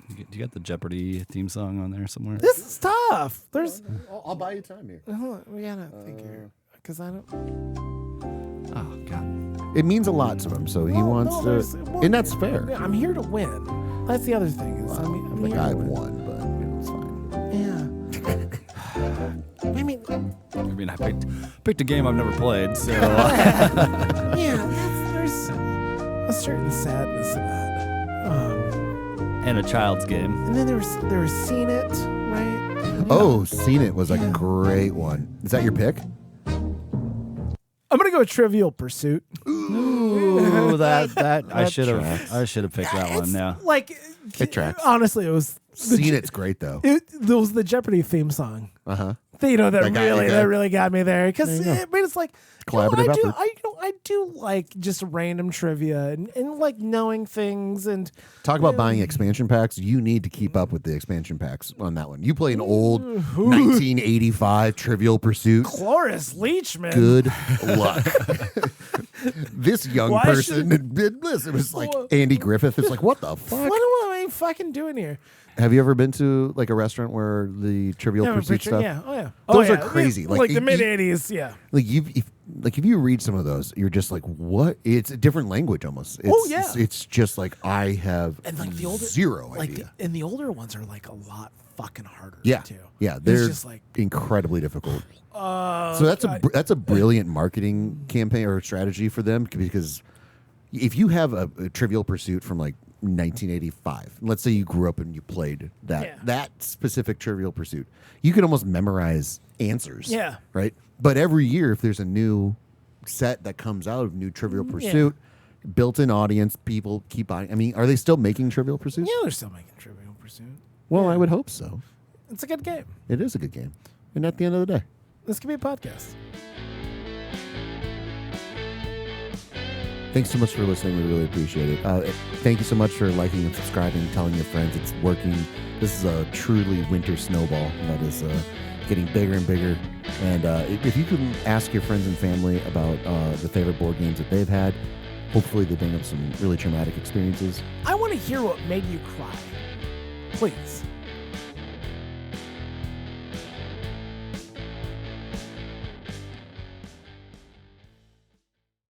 Speaker 3: Do you got the Jeopardy theme song on there somewhere?
Speaker 2: this is tough. There's
Speaker 1: I'll buy you time here.
Speaker 2: hold on, we gotta think here because I don't.
Speaker 3: Oh God.
Speaker 1: It means a lot to him, so he
Speaker 2: Well,
Speaker 1: wants
Speaker 2: no,
Speaker 1: to,
Speaker 2: there's- well,
Speaker 1: and that's fair.
Speaker 2: Yeah, I'm here to win. That's the other thing. Is I'm
Speaker 1: Like
Speaker 2: here
Speaker 1: I
Speaker 2: to win.
Speaker 1: won, but it's fine.
Speaker 2: Yeah. I mean,
Speaker 3: I mean, I picked a game I've never played, so
Speaker 2: yeah. There's a certain sadness to that.
Speaker 3: and a child's game.
Speaker 2: And then there was Seen It, right?
Speaker 1: Oh, Seen It was a
Speaker 2: Yeah.
Speaker 1: great one. Is that your pick?
Speaker 2: I'm gonna go Trivial Pursuit.
Speaker 3: Ooh, that I
Speaker 1: That
Speaker 3: should
Speaker 1: tracks.
Speaker 3: have picked that one. Yeah.
Speaker 2: Like
Speaker 1: It tracks.
Speaker 2: honestly, it was
Speaker 1: Seen It's great though.
Speaker 2: It was the Jeopardy theme song.
Speaker 1: Uh huh.
Speaker 2: That
Speaker 1: That got you good.
Speaker 2: that really got me there because
Speaker 1: There you go.
Speaker 2: it's like
Speaker 1: Collaborative effort.
Speaker 2: I do like just random trivia and like knowing things and
Speaker 1: Talk about buying expansion packs. You need to keep up with the expansion packs on that one. You play an old 1985 Trivial Pursuit.
Speaker 2: Cloris Leachman.
Speaker 1: Good luck. This young
Speaker 2: Why
Speaker 1: person did this. It was like Andy Griffith. It's like, what the fuck?
Speaker 2: What am I fucking doing here?
Speaker 1: Have you ever been to like a restaurant where the Trivial
Speaker 2: Yeah,
Speaker 1: Pursuit
Speaker 2: picture-
Speaker 1: stuff?
Speaker 2: yeah, oh yeah,
Speaker 1: Those
Speaker 2: oh,
Speaker 1: are
Speaker 2: yeah.
Speaker 1: crazy.
Speaker 2: Like,
Speaker 1: Like,
Speaker 2: the
Speaker 1: you-
Speaker 2: mid '80s, yeah.
Speaker 1: Like if you read some of those, you're just like, what? It's a different language almost. It's,
Speaker 2: yeah.
Speaker 1: It's just like I have
Speaker 2: And like the older
Speaker 1: zero
Speaker 2: like
Speaker 1: idea.
Speaker 2: and the older ones are like a lot fucking harder.
Speaker 1: Yeah,
Speaker 2: too.
Speaker 1: yeah,
Speaker 2: It's
Speaker 1: they're
Speaker 2: just like
Speaker 1: incredibly difficult. So that's a brilliant marketing campaign or strategy for them because if you have a Trivial Pursuit from like 1985, let's say you grew up and you played that specific Trivial Pursuit, you can almost memorize answers.
Speaker 2: Yeah.
Speaker 1: Right. But every year, if there's a new set that comes out of new Trivial Pursuit, built-in audience, people keep buying. I mean, are they still making Trivial Pursuit?
Speaker 2: yeah, they're still making Trivial Pursuit.
Speaker 1: Well, I would hope so.
Speaker 2: It's a good game.
Speaker 1: It is a good game. And at the end of the day,
Speaker 2: This could be a podcast.
Speaker 1: thanks so much for listening. We really appreciate it. Thank you so much for liking and subscribing, telling your friends it's working. This is a truly winter snowball that is getting bigger and bigger. And if you can ask your friends and family about the favorite board games that they've had, hopefully they bring up some really traumatic experiences.
Speaker 2: I want to hear what made you cry. Please.